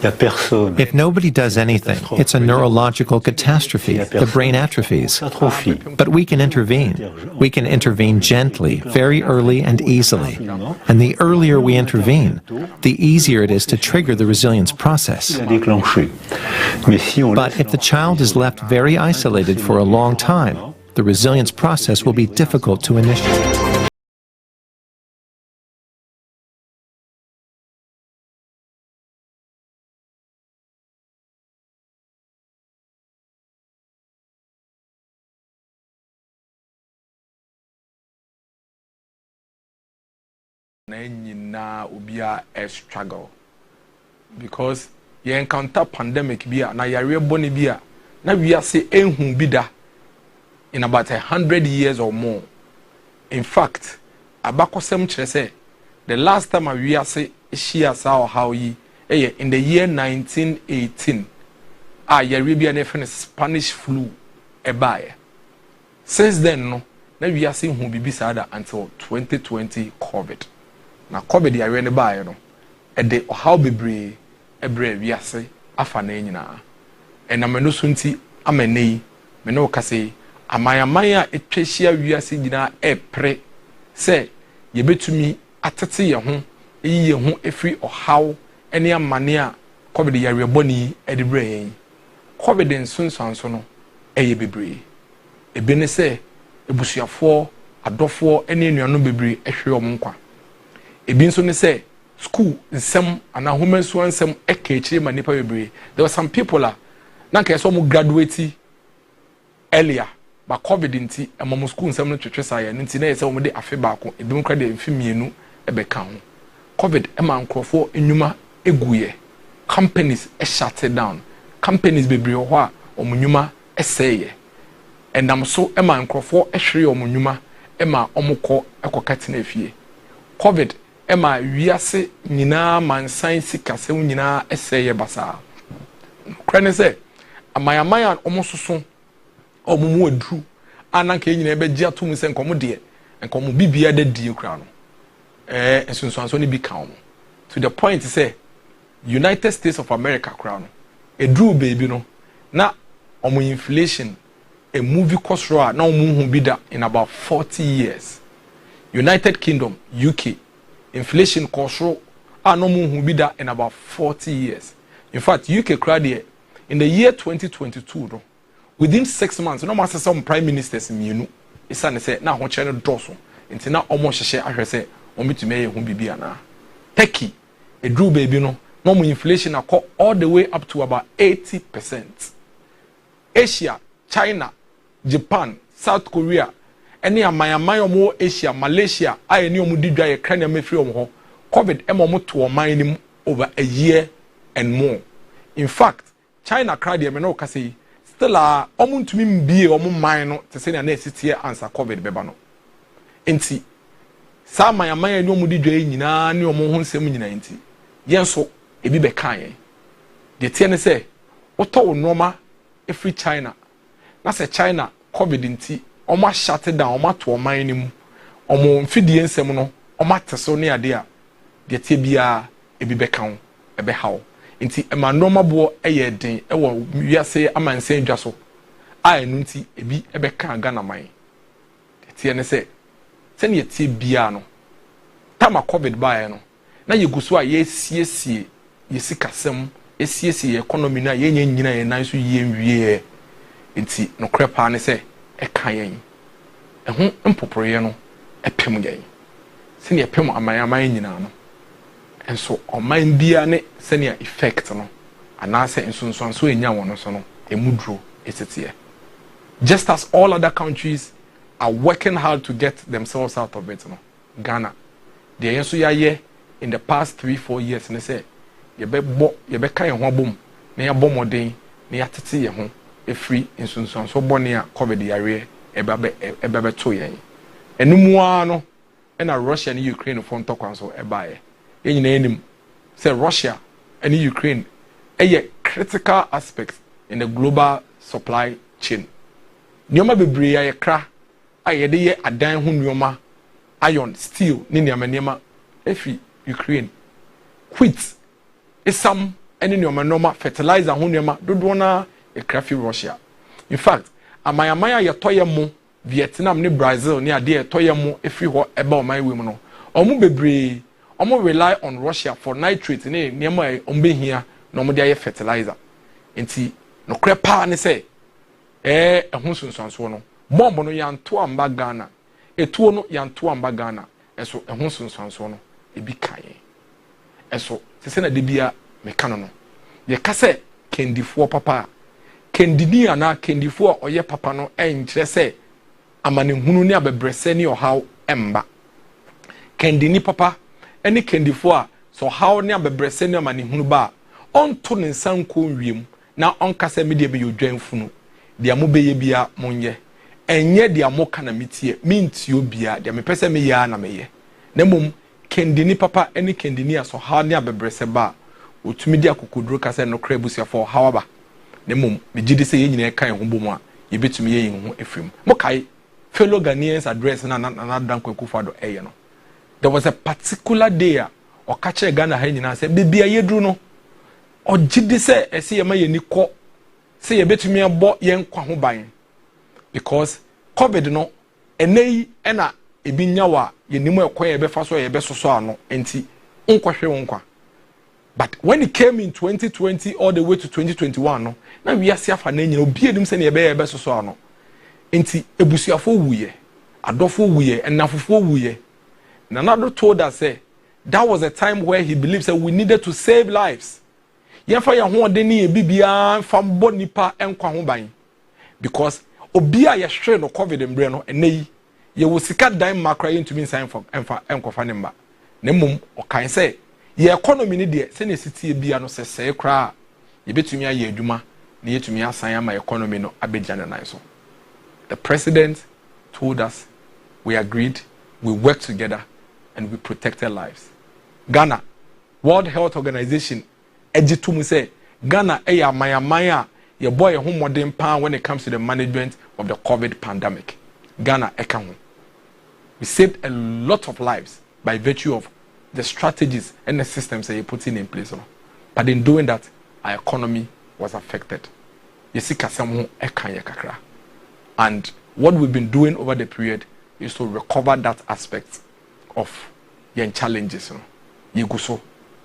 If nobody does anything, it's a neurological catastrophe. The brain atrophies. But we can intervene. We can intervene gently, very early and easily. And the earlier we intervene, the easier it is to trigger the resilience process. But if the child is left very isolated for a long time, the resilience process will be difficult to initiate. Na ubia a struggle because you encounter pandemic bia na yare boni bia na wiase enhu bida in about 100 years or more. In fact, abakosem kire say the last time wiase shia sa how yi in the year 1918 yare bia na friend Spanish flu ebaye. Since then no na wiase hu bibi sada until 2020 COVID. Na COVID ya we ne bae no de how bebre ebre wiase afa na nyina enameno so nti amanei me no kase amayaman a etwehia wiase nyina epre se ye betumi atete ye ho eyi ye ho efri how ene amane a COVID ya we boni de bre yen COVID nsunsanso no eye bebre ebe ne se ebusuafo adofo ene nuano bebre ehwe omnkwa ebi nso ne say school nsem ana home so nsem ekechire ma nipa bebre. There were some people na nka so mo graduate earlier but COVID nti emom school nsem no twetwe saye nti na yese mo de afe baako ebi nkra de mfimienu ebeka ho COVID ema nkrofo enwuma eguye companies shut down companies bebre ho a omunwuma eseye endam so ema nkrofo ehwere omunwuma ema omukọ ekokate na afie COVID ema wiase nyina mansan sikase nyina eseye basa krane se amayamaya omososo omumu adru ananka nyina ebeji atum se nkomo de nkomo bibia da die kra no ensunsuanso ne bi kan to the point say United States of America kra no edru baby no na omo inflation a movie cost ro na omo hu bi da in about 40 years. United Kingdom UK inflation cost ro no mo hu bi da in about 40 years. In fact, UK crowd in the year 2022 no, within 6 months no matter some prime ministers mienu isane say na ho chere doso nti na omo hyehye ahwe say omitumi ye hu bibia na Turkey edru baby no mo inflation akọ all the way up to about 80%. Asia, China, Japan, South Korea, any amayaman omo Asia, Malaysia, any omo didwa ye kra na mefri omo ho COVID emomo to oman over a year and more. In fact, China crowd ye me no kase still omo ntumi mbie omo man no te se na esitie answer COVID beba no. Enti sa amayaman ani omo didwa ye nyina ne omo ho nsem nyina enti yenso ebi be kan ye. De tie ne se oto wo noma free China. Na se China COVID nti omo shut down omo to oman ni mu. Omo mfidie nsem no omo ateso ne ade a de tie bia ebi be kan ebe hawo. Nti ema noma bo eye den ewo wiase amansen dwa so. A enu nti ebi ebe kan Ghana man. De tie ne se ne tie bia no. Tama COVID ba no. Na yeguso a yesiesie yesikasem esiesie economy na yenye nyina ye nan so yenwie enti no krepa ne se eka yen eho mpoporoye no epem yen se ne epem amayaman nyina no enso oman bia ne se ne effect no anase ensonson so enya wono so no emudro etete. Just as all other countries are working hard to get themselves out of it no, Ghana they yenso yaye in the past 3-4 years ne say yebe kan ho bom na ya bomoden na ya tete ye ho efri insunsun so bone a COVID yare ebe to yen enumu a no na Russia and Ukraine for ntokwan so ebaye yenyina enim say Russia and Ukraine a critical aspect in the global supply chain. Nyoma bebre ya kra ayede ye adan ho nyoma iron steel ni nyama efi Ukraine wheat esam any normal fertilizer ho nneɛma dodoɔ na ekrafi Russia. In fact, amayamaya yɛtɔyɛ mo Vietnam ne Brazil ne ade yɛtɔyɛ mo efiri hɔ eba ɔman wem no. Ɔmo bebree, ɔmo rely on Russia for nitrate ne nneɛma ɔmo behia na ɔmo de ayɛ fertilizer. Enti no krepa ne sɛ ɛho sunsuanso no bomb no yanto amba Ghana etuo no yanto amba Ghana ɛso ɛho sunsuanso no ebi kan ɛso sese na de bia meka no ye ka sɛ kendifoɔ papa kendini ana kendifoɔ ɔyɛ papa no ɛnkyerɛ sɛ amanehunu ne abebrɛsɛ ne ɔhaw ɛmba kendini papa ɛne kendifoɔ a so ɔhaw ne abebrɛsɛ ne amanehunu ba ɔnto ne nsa nkɔ wiem na ɔnka sɛ media be yodwanfunu dia mo beye bia monye enye dia mo kana mitie mintio bia dia mepese me ya na meye na mom kendini papa eni kendini aso ha ne abebrese ba otumi dia kokoduro ka se no kra busiafo hawaba na mom megidi se ye nyina kan ho bom a ye betumi ye ho efrim mo kai fellow Ghanaians address na dan kwakufado eye no. There was a particular day a okache Ghana ha nyina se bibia yedru no ogidi se ese ye ma ye ni ko se ye betumi abo ye nkwa ho ban because COVID no enei ena ebi nyawa ye nimu ekwa ye befa so ye besoso ano enti nkwohwe nkwa. But when it came in 2020 all the way to 2021 no na we asia fa na nyina obi edim se ne ye be ye besoso ano enti ebusuafo wuye adofo wuye enafofo wuye. Nanado told us say that was a time where he believes that we needed to save lives. Yɛmfa yɛn ho de ne bibia fam bɔ nipa enkwa ho ban because obi a yɛhwere no COVID mbre no enei ye wo sika dan makra yɛntumi nsan fa enkofa ne mba na mmom ɔkan sɛ ye economy ne de sɛ ne sitie bia no sɛ kra ye betumi aye adwuma na yɛtumi asan ama economy no abegya ne nan so. The president told us, we agreed, we worked together and we protected lives. Ghana World Health Organization ejitum say Ghana eya maya ye boy ho modern pan when it comes to the management of the COVID pandemic. Ghana eka ho. We saved a lot of lives by virtue of the strategies and the systems that you putting in place. But in doing that, our economy was affected. And what we've been doing over the period is to recover that aspect of yen challenges. Yeguso,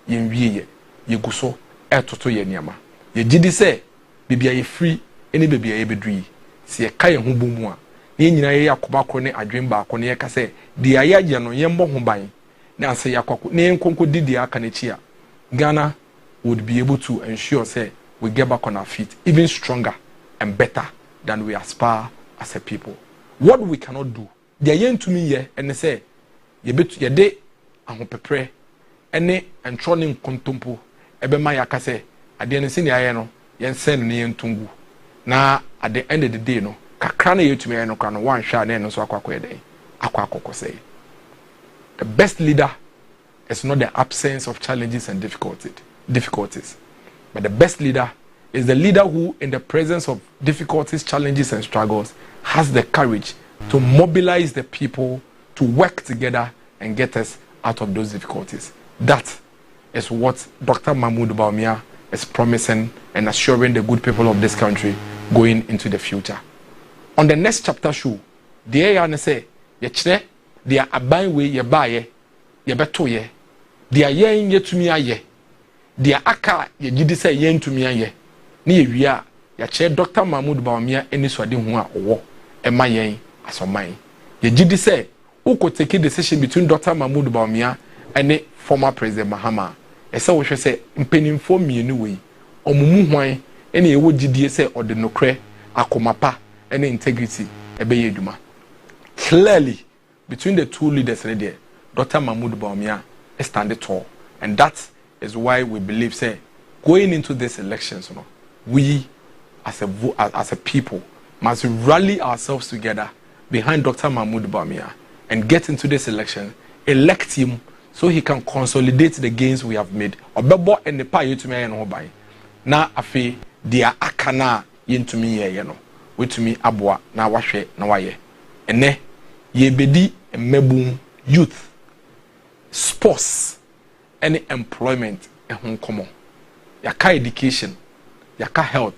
yen wiye, yeguso, etoto yen yama. Ye jidi se, bibia ye free, eni bibia ye bedui. Si ye kaya humbu mwa. Ni nyina ye yakuba kone adwemba kone ye kase, di ayaji ano yembo humbayi. Na ase yakwaku, ne yenkonko didi akanechia. Ghana would be able to ensure say we get back on our feet even stronger and better than we aspire as a people. What we cannot do, they yen to me ye and they say ye bet ye de ahopepre ene entrone nkontompo ebe ma yakase ade ne sini aye no yen sen ne yentungu na at the end of the day no kakra na yetumi aye no kwa no wan hwa na no so akwakoye den akwakokose. The best leader is not the absence of challenges and difficulties, but the best leader is the leader who, in the presence of difficulties, challenges, and struggles, has the courage to mobilize the people to work together and get us out of those difficulties. That is what Dr. Mahmoud Bawumia is promising and assuring the good people of this country going into the future. On the next chapter show, the AI say, they are aban way ye baye ye beto ye dia yen yetumi aye dia aka ye gidi say yen tumi aye na ye wia ya che Dr. Mahmoud Bawumia eni so ade hu a owo e ma yen asoman ye gidi say who could take a decision between Dr. Mahmoud Bawumia and former President Mahama e say wo hwe say mpenimfo mienu we omumu hwan eni e wo gidi say ode nokre akomapa ene integrity e be yeduma. Clearly between the two leaders there, Dr. Mahmoud Bawumia is standing tall. And that is why we believe, say, going into these elections, we as a people must rally ourselves together behind Dr. Mahmoud Bawumia and get into this election, elect him so he can consolidate the gains we have made. Obebo and the pie to me and buy. Na afi dia akana yin to me ye no. We to me abwa na wahwe na waye. Ene yebedi mebum youth sports any employment ehun komo yɛka education, yɛka health,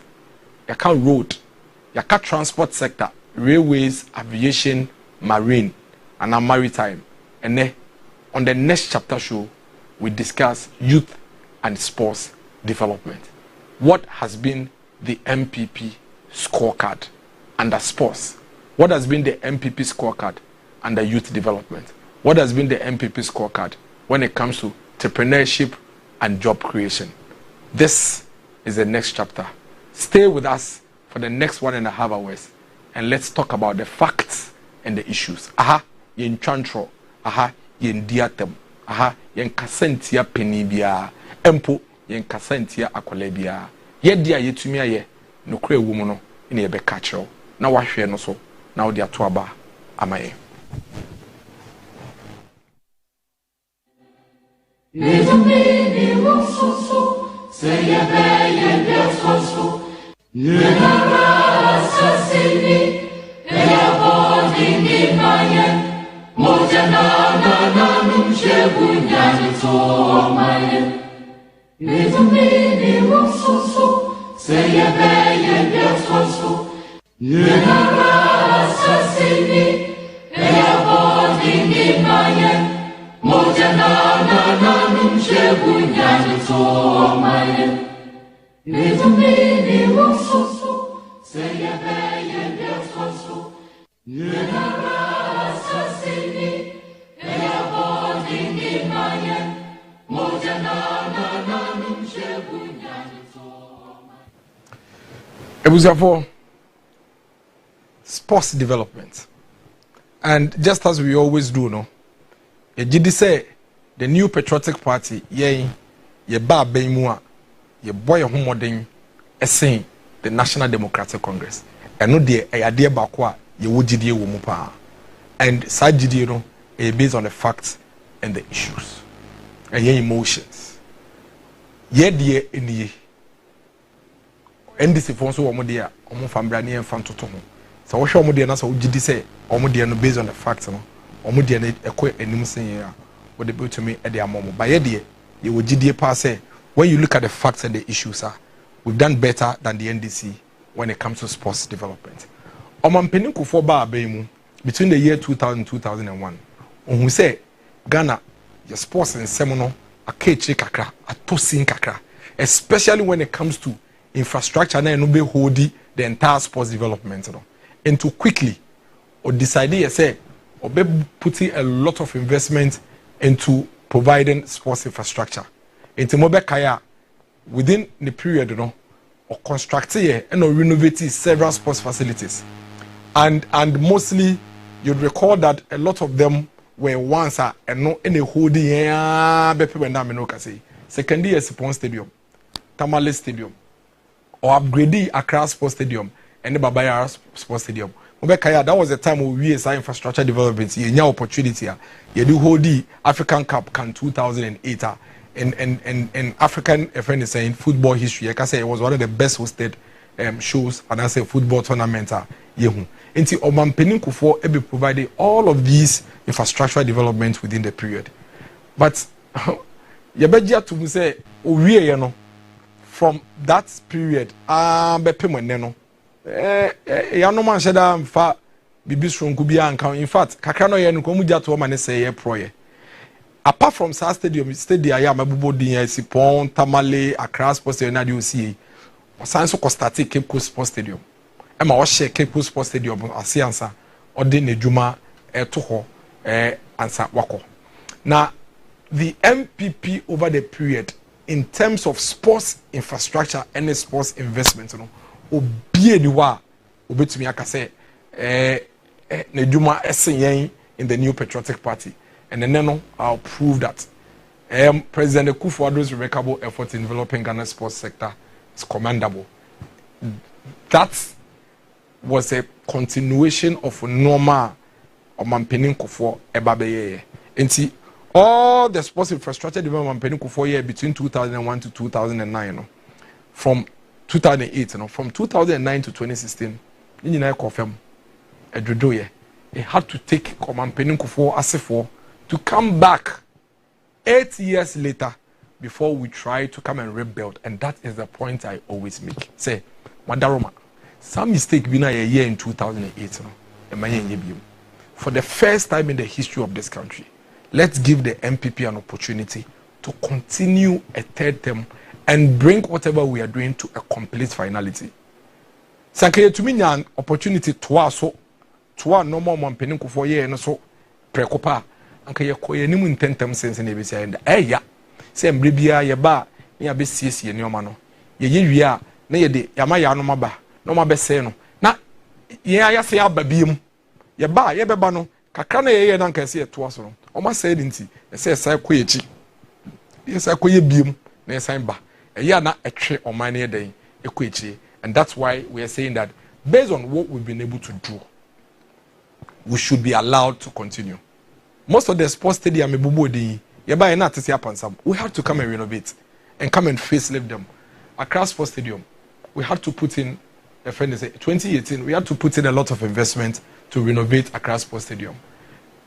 yɛka road, yɛka transport sector, railways, aviation, marine, and maritime. And then on the next chapter show, we discuss youth and sports development. What has been the NPP scorecard under sports? What has been the NPP scorecard under youth development? What has been the NPP scorecard when it comes to entrepreneurship and job creation? This is the next chapter. Stay with us for the next 1.5 hours and let's talk about the facts and the issues. Aha, yen chantro. Aha, yen diatem. Aha, yen kasentia penibia. Empo, yen kasentia akolebia. Yedia yetumia ye. No kre wumono. Ini ebe kachro. Na wahwe no so. Na odi atuaba. Amaye. Ebuzafo, sports development. And just as we always do, no, ye say the new patriotic party, ye ba beimua, ye boy a homoding, essaying the National Democratic Congress. And no dear a idea bakwa, ye would jidie wumupa. And side jidie no, based on the facts and the issues. And ye emotions. Ye dear in ye. NDC fonso wo dia omo fambra ne enfan toto ho so wo hwe omo dia na so gidi say omo dia no based on the facts no omo dia na ekọ anim sen ya wo de be to me e de amomo ba ye de ye wo gidi pa say when you look at the facts and the issues we've done better than the NDC when it comes to sports development. Omampeni kufo ba abemu between the year 2000 and 2001 ohun say Ghana your sports and semono akechi kakra atosin kakra, especially when it comes to infrastructure na no be holdi the entire sports development no, and to quickly or decide say or be putting a lot of investment into providing sports infrastructure into mobe kaya within the period no or constructing and or renovating several sports facilities, and mostly you'd recall that a lot of them were once and no any holding be people na me no ka say second year sports stadium, Tamale Stadium, or upgrading Accra Sports Stadium and the Babaya Sports Stadium. That was the time we as infrastructure development. You have opportunity. You do hold the African Cup can 2008 and African friend is saying football history. I can say it was one of the best hosted shows and I say football tournament. Until Oman Peninkufo be provided all of these infrastructure development within the period. But you better to say you know. From that period, in fact, Kakano yen komuja to mane say proye. Apart from Sa Stadium, ya mabubo dinya Sipon, Tamale, Accra Sports Stadium, na UCA. Sanso Kostati Cape Coast Sports Stadium. Emma washe Cape Coast Sports Stadium asiansa ode nejuma toho ansa wako. Now, the MPP over the period in terms of sports infrastructure and sports investment, you know, obie niwa obetumi aka say neduma esenyen in the new patriotic party, and then no I'll prove that President Akufo-Addo's remarkable effort in developing Ghana's sports sector is commendable. That was a continuation of normal Omampeni Kufo Ebabeye. Enti all the sports infrastructure development Omampeni Kufo year between 2001 to 2009, no? From 2008, no? From 2009 to 2016, you confirm it had to take Omampeni Kufo Asifo to come back 8 years later before we try to come and rebuild. And that is the point I always make. Say, Madaroma, some mistake been a year in 2008. For the first time in the history of this country, let's give the MPP an opportunity to continue a third term and bring whatever we are doing to a complete finality. Sakaya to me an opportunity to a normal man peninku for year and so precopa and kaya koyanimu in 10 terms sense in ABC and ya same bribia ya ba ni abesiesi ni omano ye wia na ye de yamaya no maba no mabese no na ye ayase ababiem ye ba ye beba no kakra na ye na nka se to so no o ma say nti se sai koyechi ye sai koye biem na sai ba ya na etwe oman ne den ekoechi. And that's why we are saying that based on what we've been able to do, we should be allowed to continue. Most of the sports stadium we have to come and renovate and come and facelift them. Accra Sports Stadium, we have to put in, a friend is 2018, we have to put in a lot of investment to renovate Accra Sports Stadium.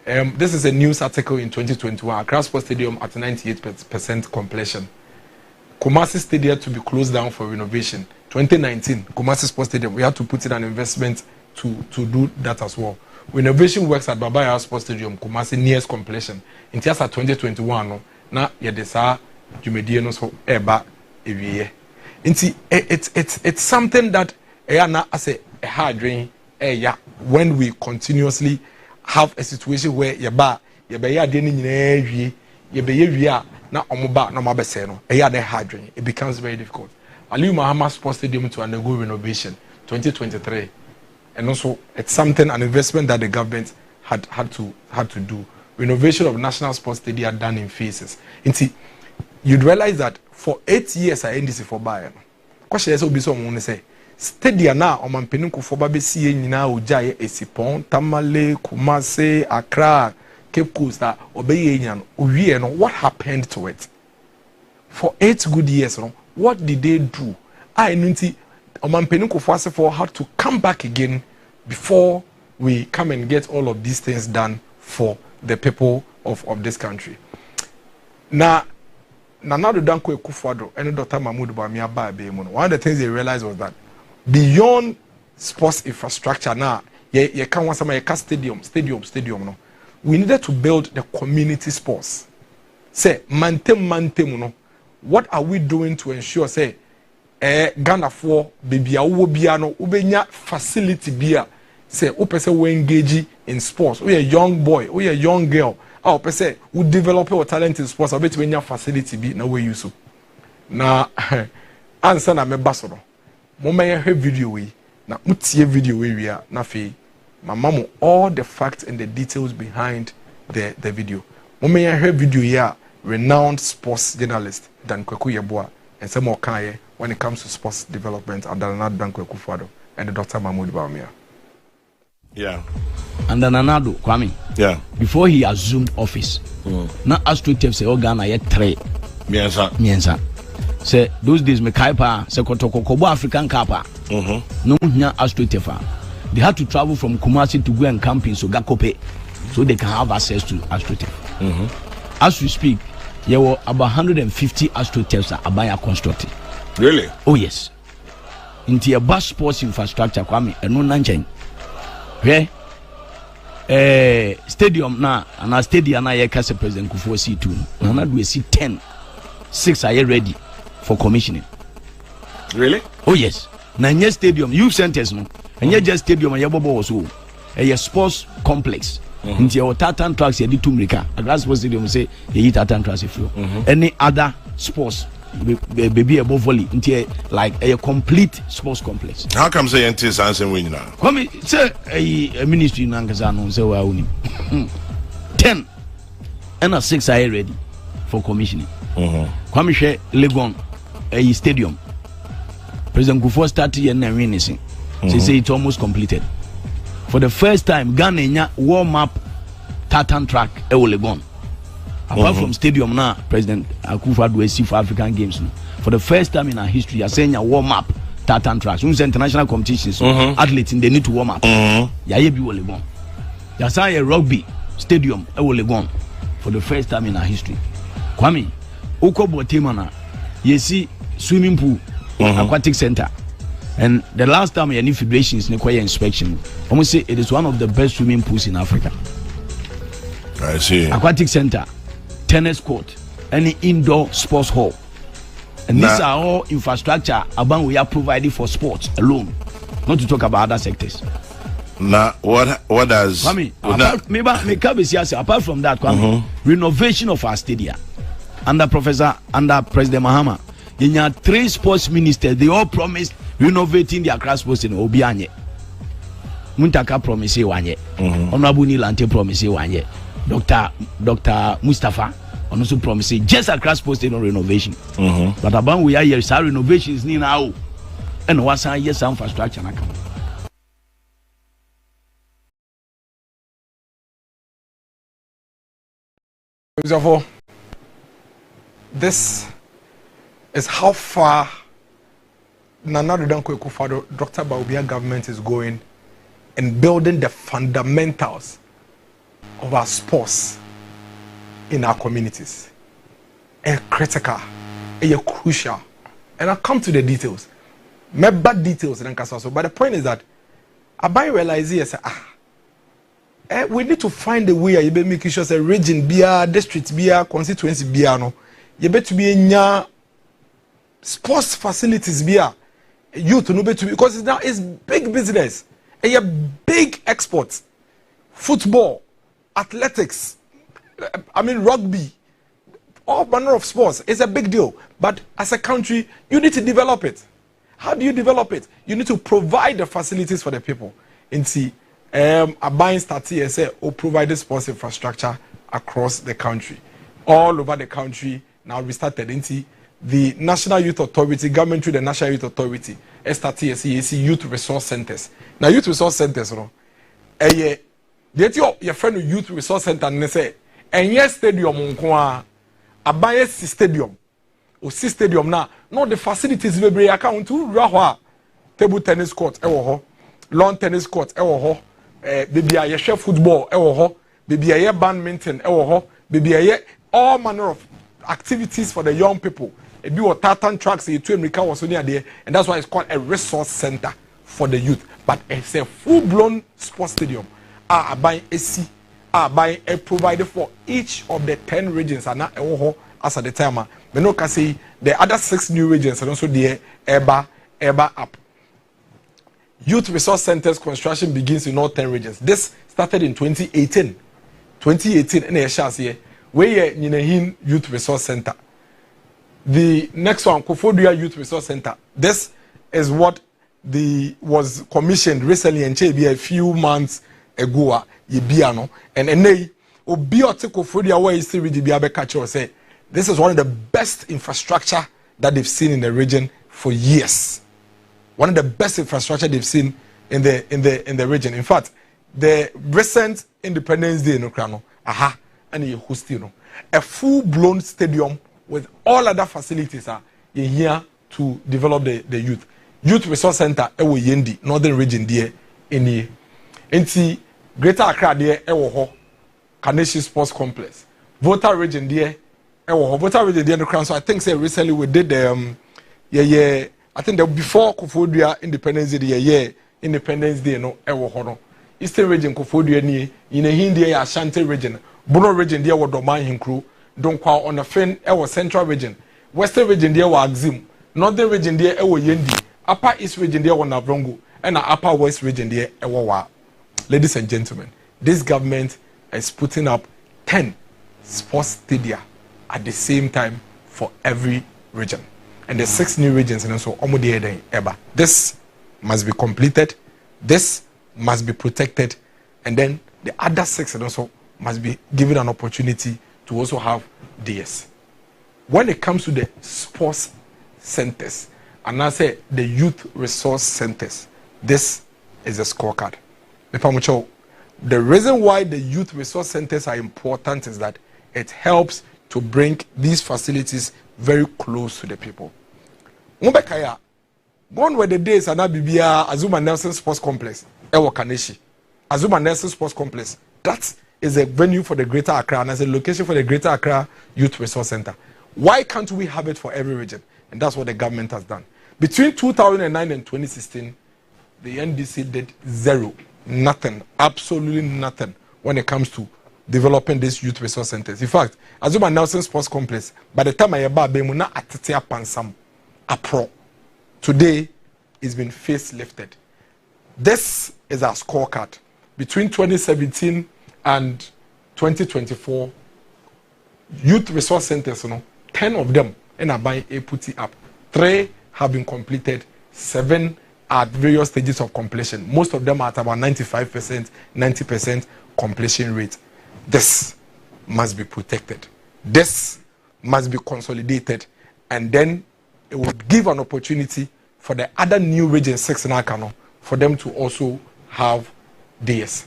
This is a news article in 2021. Accra Sports Stadium at 98% completion. Kumasi Stadium to be closed down for renovation. 2019, Kumasi Sports Stadium, we had to put in an investment to do that as well. Renovation works at Babaya Sports Stadium, Kumasi nears completion. In just at 2021, na yedesa jumedie so eba ewie. It's something that na as a hard drain when we continuously have a situation where yeba ya de ni nyina wie yebe ye na omoba na mabese no the hard drain. It becomes very difficult. Aliu Mahama Sports Stadium to undergo renovation 2023, and also it's something, an investment that the government had to do. Renovation of National Sports Stadium done in phases. And you'd realize that for 8 years I NDC for Bayern. Question is obi so mo say stadium na o mampenu ko for ba be sie nyina ojaye Esipon, Tamale, Kumasi, Accra, Cape Coast that obey nyan owie no. What happened to it? For 8 good years no. What did they do? I nunti Omampeniko Fasefo had to come back again before we come and get all of these things done for the people of this country. Now Nanado Danko Ekufado and Dr. Mahmoud Bamia Babe, one of the things they realized was that beyond sports infrastructure now, you can't want some stadium no. We needed to build the community sports. Say mantem no. What are we doing to ensure say Ghana for baby no ubenya facility bia say opese we engage in sports. We a young boy, we a young girl. Opese we develop our talent in sports. I bet we nya facility be na we use. Na answer na me baso. Mo me hear video we na mutie video we na fe mama all the facts and the details behind the video. Mo me hear video here. Renowned sports journalist Dan Kweku Yeboah and some more Kaye when it comes to sports development and Dan Kweku Fado and the Dr. Mahmoud Bawumia. Yeah. And then Nanado Kwame. Yeah. Before he assumed office, na AstroTurf say Ghana ye 3. Miensa. Say those days me kaipa say kotokobo African kapa. No nya AstroTurf. They had to travel from Kumasi to go and camp in Sogakope so they can have access to AstroTurf. As we speak, there were about 150 AstroTurfs that Abaya constructed. Really? Oh yes. Into a bus sports infrastructure, Kwame, and no nanchen. Where stadium na and a stadium na yekase President Kufuor C2. Now we see 10. 6 are ready for commissioning. Really? Oh yes. Now nye stadium, youth centers no. And nye just stadium and yebobo also. A sports complex. Into our tartan tracks, you did two America. A grass sports stadium say you eat tartan tracks if you. Any other sports, baby above volley, into like a complete sports complex. How come say NT Sans and win now? Come say a ministry in Angazano say we are 10 and a 6 are ready for commissioning. Come share Legon a stadium. President Kufuor started and winning. She say it's almost completed. For the first time, Ghana warm-up tartan track Legon. Apart from stadium now, President Akufo-Addo see for African Games. For the first time in our history, you're saying a warm-up tartan tracks. When international competitions, athletes they need to warm up. Yaye bi Legon. You're saying a rugby stadium Legon for the first time in our history. Kwame, Oko Botimana, you see swimming pool, aquatic center. And the last time any federations require inspection, almost say it is one of the best swimming pools in Africa. I see. Aquatic center, tennis court, any indoor sports hall. And these are all infrastructure about we are providing for sports alone, not to talk about other sectors. Now, what does Kwame, apart from that, Kwame, renovation of our stadia under President Mahama, in your 3 sports ministers, they all promised renovating their Accra Sports in Obianye. Muntaka promise one year. Honorable Nilante promise one year. Dr. Mustafa also promised just Accra Sports in renovation. But about we are here, our renovations need now, and what's our yes infrastructure na come. Therefore, this is how far Nana Danko Ekufado, Dr. Bawumia government is going in building the fundamentals of our sports in our communities. And critical, and crucial. And I'll come to the details. My bad details, but the point is that I realize here, we need to find a way you be making sure a region bia district bia constituency bia no you be to be in sports facilities bia youth no be to because now it's big business and a big exports, football, athletics, I mean rugby, all manner of sports. It's a big deal, but as a country you need to develop it. How do you develop it? You need to provide the facilities for the people and see a buying start here say or provide sports infrastructure across the country, all over the country. Now we started into the National Youth Authority, government through the National Youth Authority, started youth resource centers. Now youth resource centers, no, your friend youth resource center and say, and yes stadium unko a buy stadium or stadium now. No the facilities we bring account to rahwa table tennis court lawn tennis court baby a share football baby a badminton baby all manner of activities for the young people. It be what tartan tracks to America was near there, and that's why it's called a resource center for the youth. But it's a full-blown sports stadium. Buying AC, buying a provider for each of the 10 regions and not as at the time. But no can say the other 6 new regions and also the EBA up. Youth Resource Centers construction begins in all 10 regions. This started in 2018. 2018 in the year where you Youth Resource Center. The next one, Kofodia Youth Resource Center. This is what was commissioned recently and a few months ago. And then Obiote Kofodia where you see with the Biabe say this is one of the best infrastructure that they've seen in the region for years. One of the best infrastructure they've seen in the region. In fact, the recent Independence Day in Ukraine, and you host a full-blown stadium with all other facilities are here to develop the youth. Youth Resource Center ewo Yendi, Northern Region there in here. Enti Greater Accra there ewo ho. Kaneshi Sports Complex. Volta Region there ewo ho. Volta Region there in the crown. So I think say recently we did I think that before Kofodia Independence Day, Independence Day no ewo ho no. Eastern Region Kofodia ni in a Hindi Ashanti Region. Bono Region there was Doman Hinkru. Don't call on the fin Central Region. Western Region there was Axim. Northern Region there ewo Yendi. Upper East Region there was Navrongo. And the Upper West Region there ewo wa. Ladies and gentlemen, this government is putting up 10 sports stadia at the same time for every region. And the 6 new regions and also Eba. This must be completed. This must be protected. And then the other 6 and also must be given an opportunity to also have DS. When it comes to the sports centers, and I say the youth resource centers, this is a scorecard. The reason why the youth resource centers are important is that it helps to bring these facilities very close to the people. Gone were the days and Azuma Nelson Sports Complex, Ewo Kaneshi. Azuma Nelson Sports Complex. That is a venue for the Greater Accra and as a location for the Greater Accra Youth Resource Center. Why can't we have it for every region? And that's what the government has done. Between 2009 and 2016, the NDC did zero, nothing, absolutely nothing when it comes to developing these youth resource centers. In fact, Azuma Nelson Sports Complex, by the time I about Bemuna Atitia Pansam, a pro, today it's been facelifted. This is our scorecard. Between 2017 and 2024, youth resource centers, 10 of them in Abai a put up. 3 have been completed, 7 are at various stages of completion. Most of them are at about 95%, 90% completion rate. This must be protected. This must be consolidated. And then it would give an opportunity for the other new region 6 in Akano for them to also have theirs.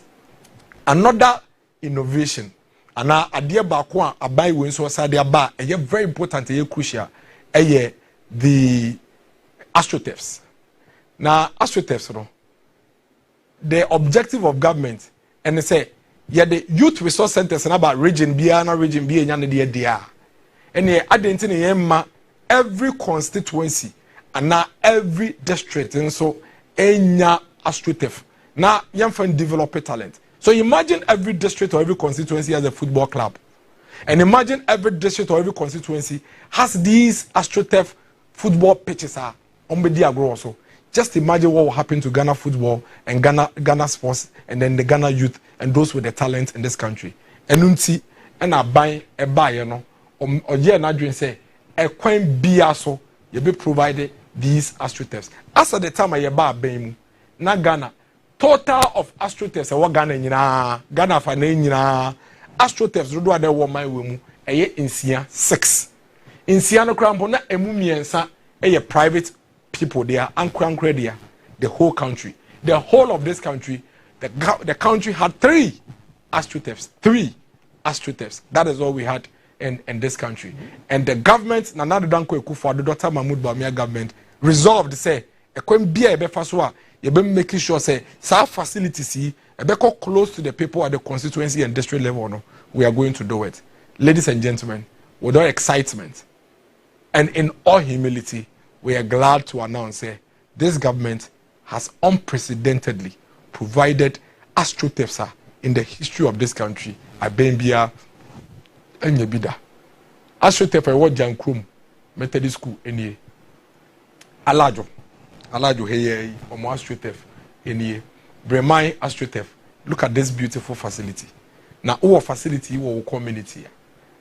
Another innovation, and idea bakwa abai we so say ba a very important, a crucial, the AstroTurfs. Now AstroTurfs, the objective of government, and they say, yeah, the youth resource centers and about region B and region B and dia, and they identify every constituency and now every district, and so enya AstroTurf. Now young friend develop a talent. So imagine every district or every constituency has a football club. And imagine every district or every constituency has these AstroTurf football pitches are on the also. Just imagine what will happen to Ghana football and Ghana sports and then the Ghana youth and those with the talent in this country. And unti and I buy a buyer no or yeah na dream say a coin biaso you be provided these AstroTurfs. As at the time I buy bemu na Ghana total of AstroTurfs what Ghana nyina Ghana fa na nyina AstroTurfs do ade wo man we mu eye insia 6 insia no krampo na emu miensa eye private people there and there the whole country, the whole of this country, the country had 3 AstroTurfs. 3 AstroTurfs. That is all we had in this country. And the government, Nana Danko Ekufuor, the Dr. Mahmoud Bawumia government, resolved to say, you be making sure say, some facilities be close to the people at the constituency and district level. No, we are going to do it. Ladies and gentlemen, with all excitement and in all humility, we are glad to announce that this government has unprecedentedly provided AstroTurfs in the history of this country. Abembia and Yebida. AstroTurf I was Jankrum Methodist School any Alajo hey Omo AstroTurf any Bremai AstroTurf. Look at this beautiful facility. Now our facility our community.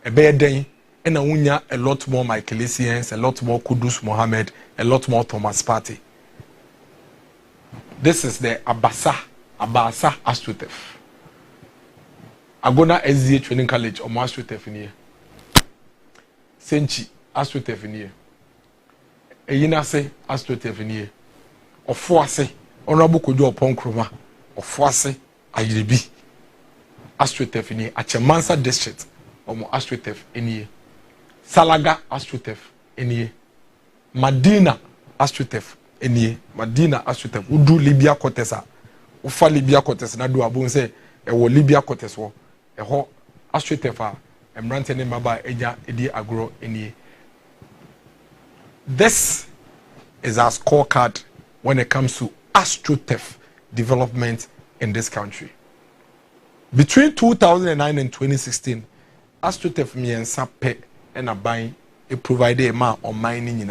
A bed and a lot more Michaelisians, a lot more Kudus Mohammed, a lot more Thomas Partey. This is the Abasa AstroTurf. Agona SDA Training College or AstroTurf in here. Senchi AstroTurf in here. Eyinase AstroTurf in here. Ofuase Honorable Kojo Oponkroma. Ofuase Ayiribi AstroTurf in here. Achemansa District or AstroTurf in here. Salaga AstroTurf enie Madina AstroTurf enie Madina AstroTurf udu Libya Kotesa ufa Libya Kotesa na do abun say e wo Libya Kotesa wo e ho AstroTurf a emrante ne maba eja edi agro enie. This is our scorecard when it comes to AstroTurf development in this country. Between 2009 and 2016 AstroTurf miensa pe and a buying a provider a man on mining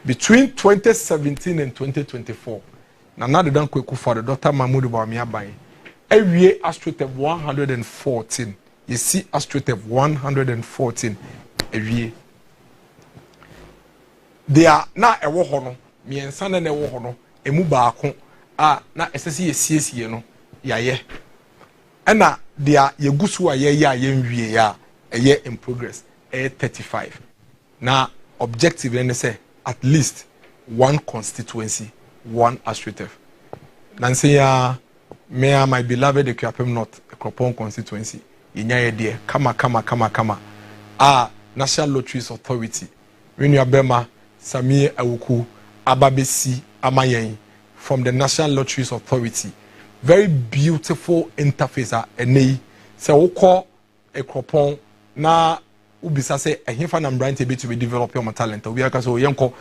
between 2017 and 2024. Now the don't quick for the Dr. Mahmoud Bawumia buying every year AstroTurf 114. You see AstroTurf 114 every year. They are now a wohono, me and son and a wohono, a mubako, na SSC CSC no, ya. And now they are Yagusua ya. A year in progress, a 35. Now, objective, let me say, at least 1 constituency, 1 AstroTurf. Nancy, may my beloved Equiapem North, a Kropon constituency, in your idea, kama. National Lotteries Authority, Winya Bema, Samir Awuku, Ababesi, Amayen, from the National Lotteries Authority. Very beautiful interface, a so we call a Kropon. Na ubisa say a hifa na mbrante be to be develop your talent. We are so yanko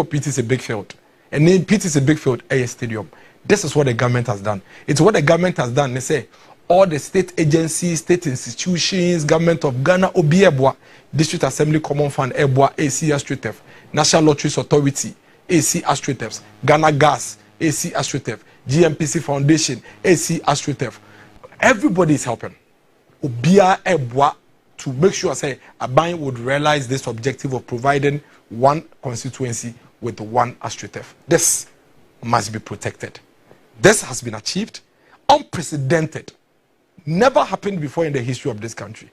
PT is a big field. And then PT is a big field, a stadium. This is what the government has done. It's what the government has done. They say all the state agencies, state institutions, government of Ghana, Obiebwa, District Assembly Common Fund, Ebwa, AC AstroTurf, National Lotteries Authority, AC AstroTurf, Ghana Gas, AC AstroTurf, GMPC Foundation, AC AstroTurf. Everybody is helping. Obia Ebwa to make sure say Aban would realize this objective of providing one constituency with one AstroTurf. This must be protected. This has been achieved, unprecedented, never happened before in the history of this country.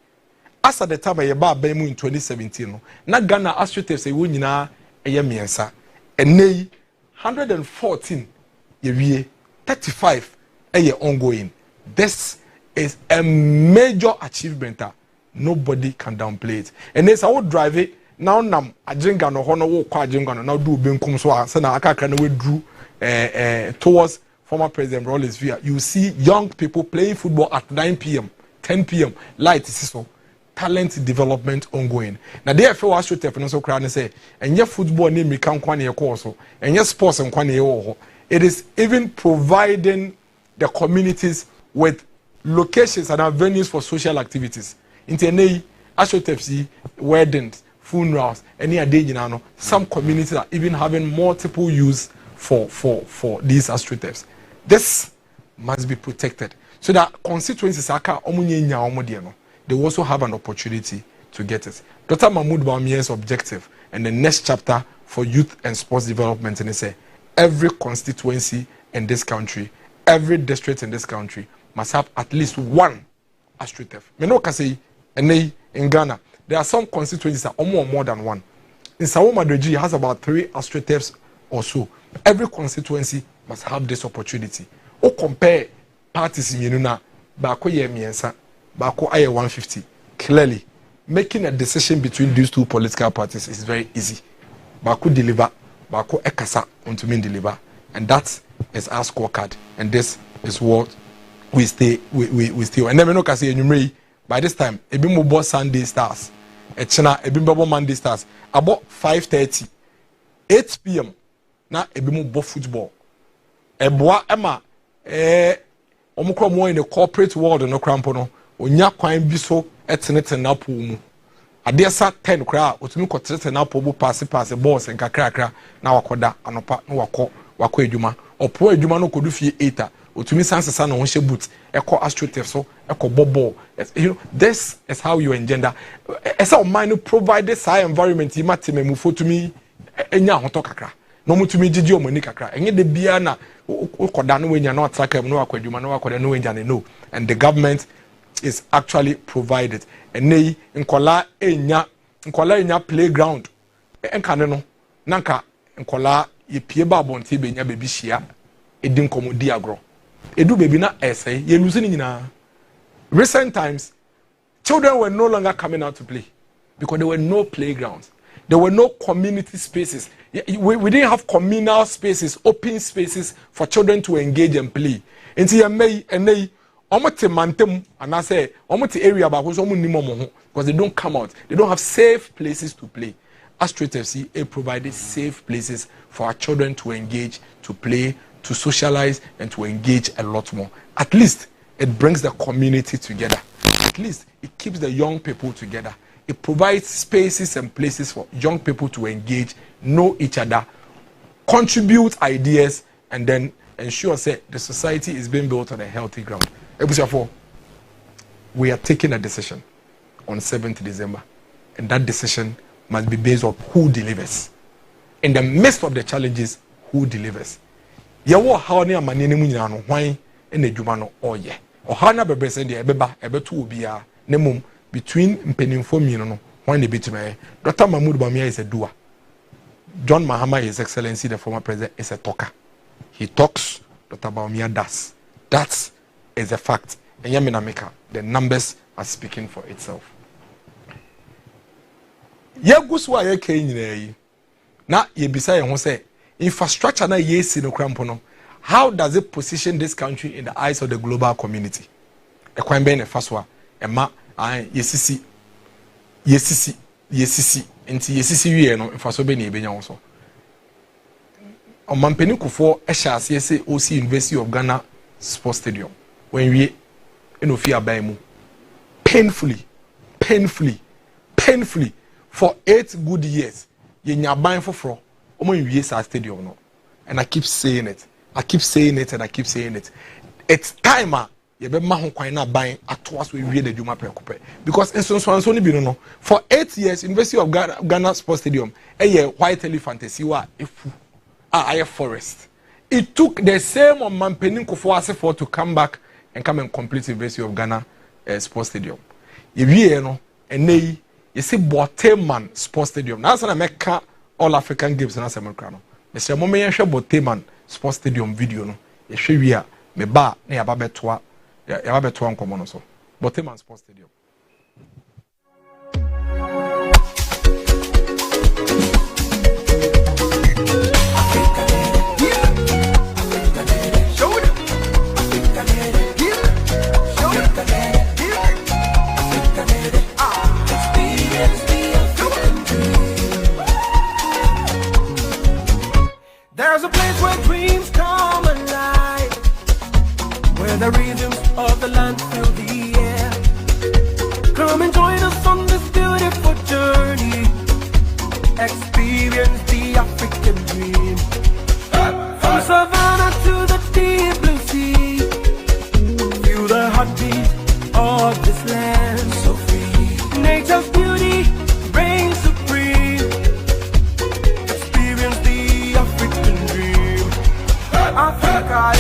As at the time I bought Bemu in 2017, na Ghana AstroTurf say we nyina eye miensa, and 114 year 35 ongoing. This is a major achievement. Nobody can downplay it. And there's I would drive it now. Nam ajinga no hono wo kwa ajinga no now do benkum so say na aka na we drew towards former President Rawlings via. You see young people playing football at 9 p.m., 10 p.m. Light is so talent development ongoing. Now they feel AstroTurf no so crowd say and your football name can kwane ye course and your sports and kwane ye. It is even providing the communities with locations and venues for social activities. Internally, AstroTurf weddings, funerals, any day some communities are even having multiple use for these AstroTurfs. This must be protected so that constituencies they also have an opportunity to get it. Dr. Mahmoud Bawumia's objective and the next chapter for youth and sports development, and they say every constituency in this country, every district in this country must have at least one AstroTurf. Me no can say in Ghana there are some constituencies that are more than one. In Sao Madreji has about 3 AstroTurfs or so. Every constituency must have this opportunity. Or compare parties in Yenuna, Bako ye miensa, Bako aye 150. Clearly, making a decision between these two political parties is very easy. Bako deliver, Bako ekasa unto me deliver, and that is our scorecard. And this is what we stay. And then we know say by this time, ebi mo bo Sunday Stars, echena ebi mo bo Monday Stars. About 5:30, 8 p.m. na ebi mo bo football. Eboa ema omukro mo in the corporate world no krampo no onya kwan bi so eteneten na po mu. Ade sa 10 kra otumi ko teneten na po bu pass balls nkakrakra na wakoda anopa na wako edwuma. Opo edwuma no kodu fie 8. Otumi sansesa na won boot eko AstroTurf so eko ball. You know, this is how you engender. Esa o mind provide this high environment you matime mu for to me enya hoto kakra. No mutumi gigi o mani kakra. Enye de bia na ukoda no wenya no attack no akwadwuma no akoda no wenya no. And the government is actually provided. Ene nkola enya playground. Enka ne no nanka nkola ye pie ba bonte be nya bebi hia edin komodi agro. Edu baby na essay ye losing nyina. Recent times children were no longer coming out to play because there were no playgrounds, there were no community spaces. We didn't have communal spaces, open spaces for children to engage and play. Nti ye may omote mantem and I say omote area ba so omo because they don't come out, they don't have safe places to play. AstroTurf provided safe places for our children to engage, to play, to socialize, and to engage a lot more. At least it brings the community together. At least it keeps the young people together. It provides spaces and places for young people to engage, know each other, contribute ideas, and then ensure that the society is being built on a healthy ground. We are taking a decision on 7th December, and that decision must be based on who delivers. In the midst of the challenges, who delivers. Yawo how ne amane ne munyina no hwan na adwuma no oye. Oha na bebrese de ebeba ebeto obia ne mum between mpenimfo mienu no hwan na betima. Dr. Mahmoud Bawumia is a doer. John Mahama, His Excellency the former president, is a talker. He talks, Dr. Bawumia does. That is a fact. And Yaminameka, the numbers are speaking for itself. Yaguswa yake nyina yi. Na yebisa ye ho say infrastructure na yesi no krampo no. How does it position this country in the eyes of the global community? Ekwan be ne faswa ema yesisi yesisi nti yesisi wie no mfaso be na ebenya wo so omampeni kufo ehya ase se OC University of Ghana Sports Stadium when wie eno fi aban mu painfully for 8 good years yenya ban foforo omo wie sa stadium no, and I keep saying it it's time ye be ma ho kwan na ban ato aso wie da dwuma prekope because nsonso ni bi no for 8 years University of Ghana Sports Stadium white elephant wa efu aye forest. It took the same on Mampenin Kofoase for to come back and come and complete the University of Ghana Sports Stadium. You know, and they you see Boteman Sports Stadium. That's an America All African Games and America. Mr. Momeya share Boteman Sports Stadium video no. You show here me ba ne ababetwa nkomo no so. Boteman Sports Stadium. There's a place where dreams come alive, where the rhythms of the land fill the air. Come and join us on this beautiful journey. Experience the African dream. From savannah to the deep blue sea, feel the heartbeat of this land so free. Nature's beauty reigns supreme. Experience the African dream. Africa,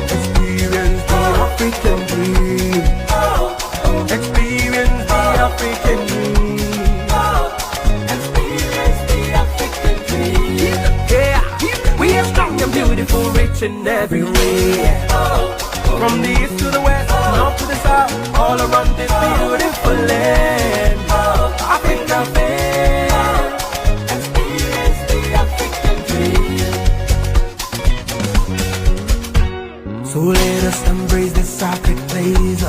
experience the African dream. Experience the African dream. Experience the African dream. Yeah, we are strong and beautiful, rich in every way. From the east to the west, north to the south, all around this beautiful land. Africa, experience the African dream. So let us embrace this sacred place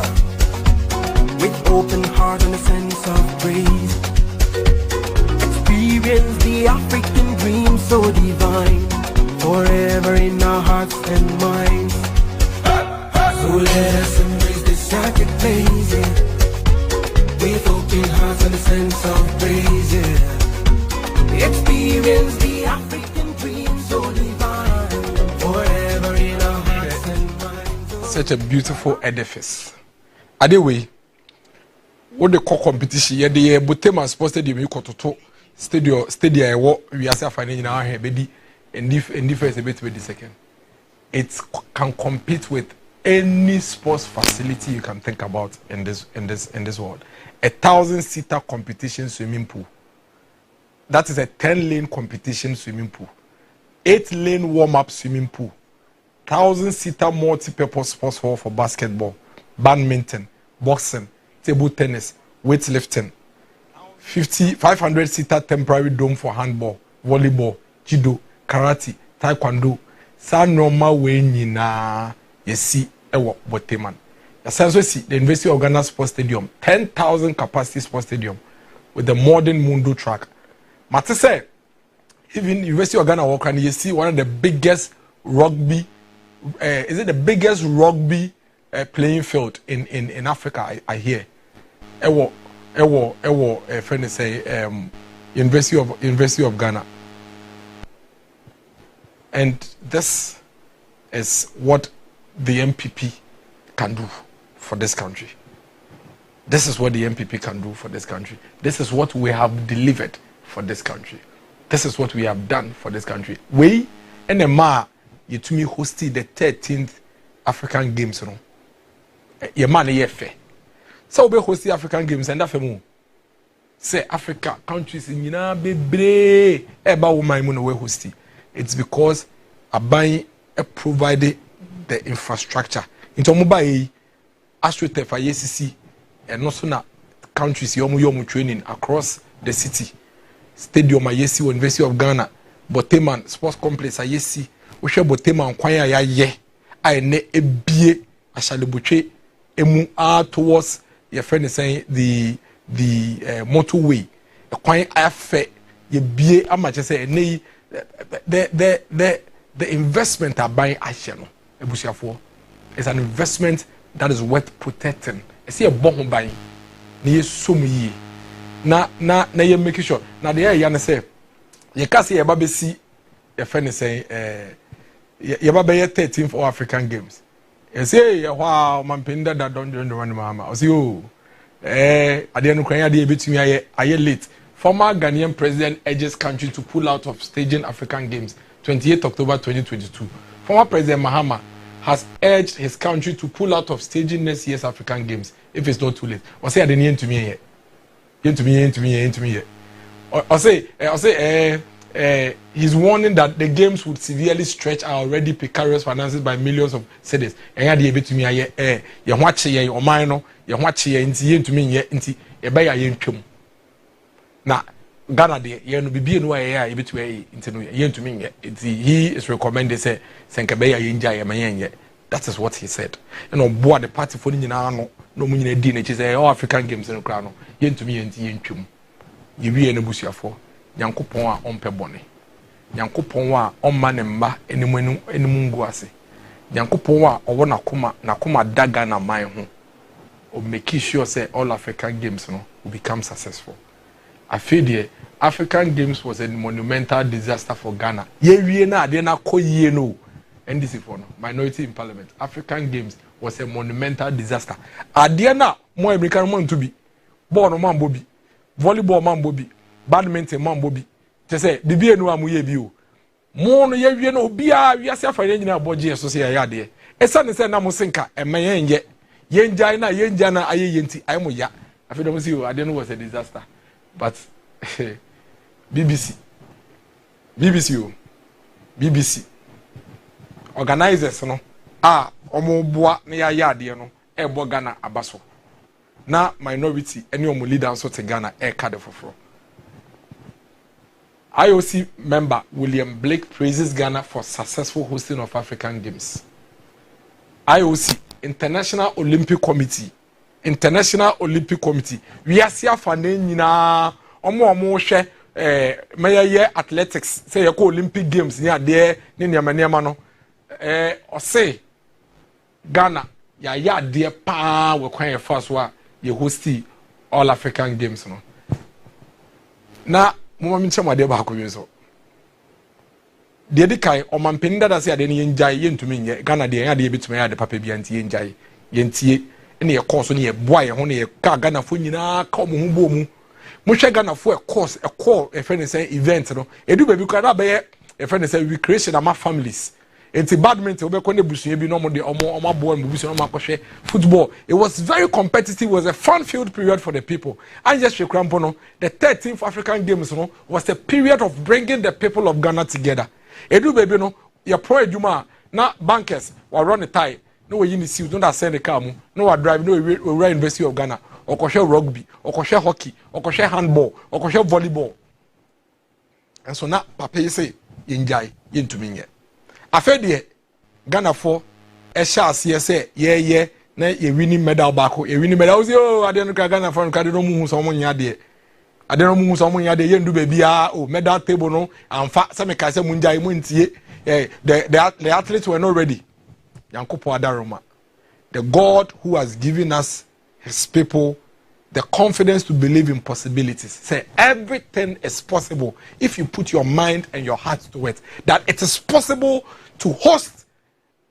with open heart and a sense of praise. Experience the African dream so divine, forever in our hearts and minds. So let us embrace this sacred place, yeah, with open hearts and a sense of praise, yeah. Experience the African dream so divine, forever in our hearts and minds. Such a beautiful edifice. Anyway, what the competition ye the Boteman Sports Stadium you kototo stadium we are finding now here bedi and first a bit with the second. It can compete with any sports facility you can think about in this world. 1,000-seater competition swimming pool. That is a 10-lane competition swimming pool. 8-lane warm-up swimming pool. 1,000-seater multi-purpose sports hall for basketball, badminton, boxing, table tennis, weightlifting. 500-seater temporary dome for handball, volleyball, judo, karate, taekwondo. Sa normal way nyina yesi ewo Boteman. You see the University of Ghana Sports Stadium, 10,000 capacity sports stadium with the modern Mundo track. Mate say, even University of Ghana Walker, you see one of the biggest rugby, is it the biggest rugby playing field in Africa? I hear. Ewo, friend say, University of Ghana. And this is what the MPP can do for this country. This is what the MPP can do for this country. This is what we have delivered for this country. This is what we have done for this country. We and the ma yetumi hosted the 13th African Games, no. Ye man ye fair. So we host the African Games and afemu. Say Africa countries in nyina bebre eba wo man mu no we host. It's because Abai provided the infrastructure. Into mobile AstroTurf ACC and also na countries yomu training across the city. Stadium ayesi University of Ghana, Boteman Sports Complex ayesi. We share Boteman kwanya ya ye. Aine ebie ashalebuche emu towards your friend is saying the the motorway a kwan afa ye bie amache say the investment aban ahye no ebusiafo is an investment that is worth protecting. I see a bomb buying. Ni so yi. Na ye make sure. Na de ya na say ye ka say ye ba be si ye friend say ye ba be 13th for African Games. You say wow man pinda that don join the one mama. I say oh ade no kwan ade betumi aye late. Former Ghanaian president urges country to pull out of staging African Games 28 October 2022. Former President Mahama has urged his country to pull out of staging next year's African Games if it's not too late. I say I didn't to me yet. I say he's warning that the games would severely stretch our already precarious finances by millions of cedis. And I did to me you watch ye or mine you watch ye into me yet into a bay yen chum. Now Ghana de ye no bibi no ye betwe into ye to me he is recommended say senkabeya yenja ye mayen. That is what he said. And on board the party for nyina no mu nyina di na chi say all African Games no kra no ye to me yenti ye ntwem ye wie na busuafo Nyankopon a ompe bone Nyankopon a omma ne mba enimu ngu ase Nyankopon a owo nakoma daga na man ho o make sure say all African Games no will become successful. I feel the African Games was a monumental disaster for Ghana. Ye wie na ade na koyie no. NDC for no minority in parliament. African Games was a monumental disaster. Ade na mo American man to be. Ball no man bobi. Volleyball man bobi. Badminton man bobi. Te say bibi enu amuye bi o. Mo no ye wie no bia wiase afanye nyina boje so say ya de. Esa ne say na mo senka emen ye. Yenjai na aye yenti ay mo ya. Afi do mo see o ade no was a disaster. But BBC organizers no omo boa na ya ade no ebo Ghana abaso na minority any omo leader so te Ghana card foforo. IOC member William Blake praises Ghana for successful hosting of African Games. IOC International Olympic Committee we are see for nyina omo hwe maye athletics say ye ko Olympic Games ni ade ni niam no o say Ghana ya ade pa we kwan first wa ye hosti all African Games no na mo mi nche made ba ko yeso de kai o mampenda da say ade ni yenjai yentumi nye Ghana de ade betuma ya ade papa bia ntie yenjai yentie ene ye course ne ye boa ye ho ne ye ka Ghana fo nyina ka mo hu bo mu mo hwe Ghana fo course call e friend say event no edu baby kwa na be e friend say recreation ama families enti badminton we ko ne busuye bi no mo de omo boa mo busuye no makɔhwe football. It was very competitive. It was a fun filled period for the people. And just Shekrampo no the 13th African Games no was a period of bringing the people of Ghana together. Edu baby no your pro eduma na bankers wa run the tie no we yin see don't send the car mu no we drive no we University of Ghana okɔhwe rugby okɔhwe hockey okɔhwe handball okɔhwe volleyball. And so now papa say enjoy yentumi nye afedie Ghana for ese say ye na ye winning medal back ye winning medal say oh ade no Ghana for no no mu so mo nya de ade no mu so mo nya de ye ndu ba bia oh medal table no amfa se me ka se mu njai mu ntie the athletes were not ready. Yankopo Adaroma, the God who has given us his people the confidence to believe in possibilities. Say everything is possible if you put your mind and your heart to it. That it is possible to host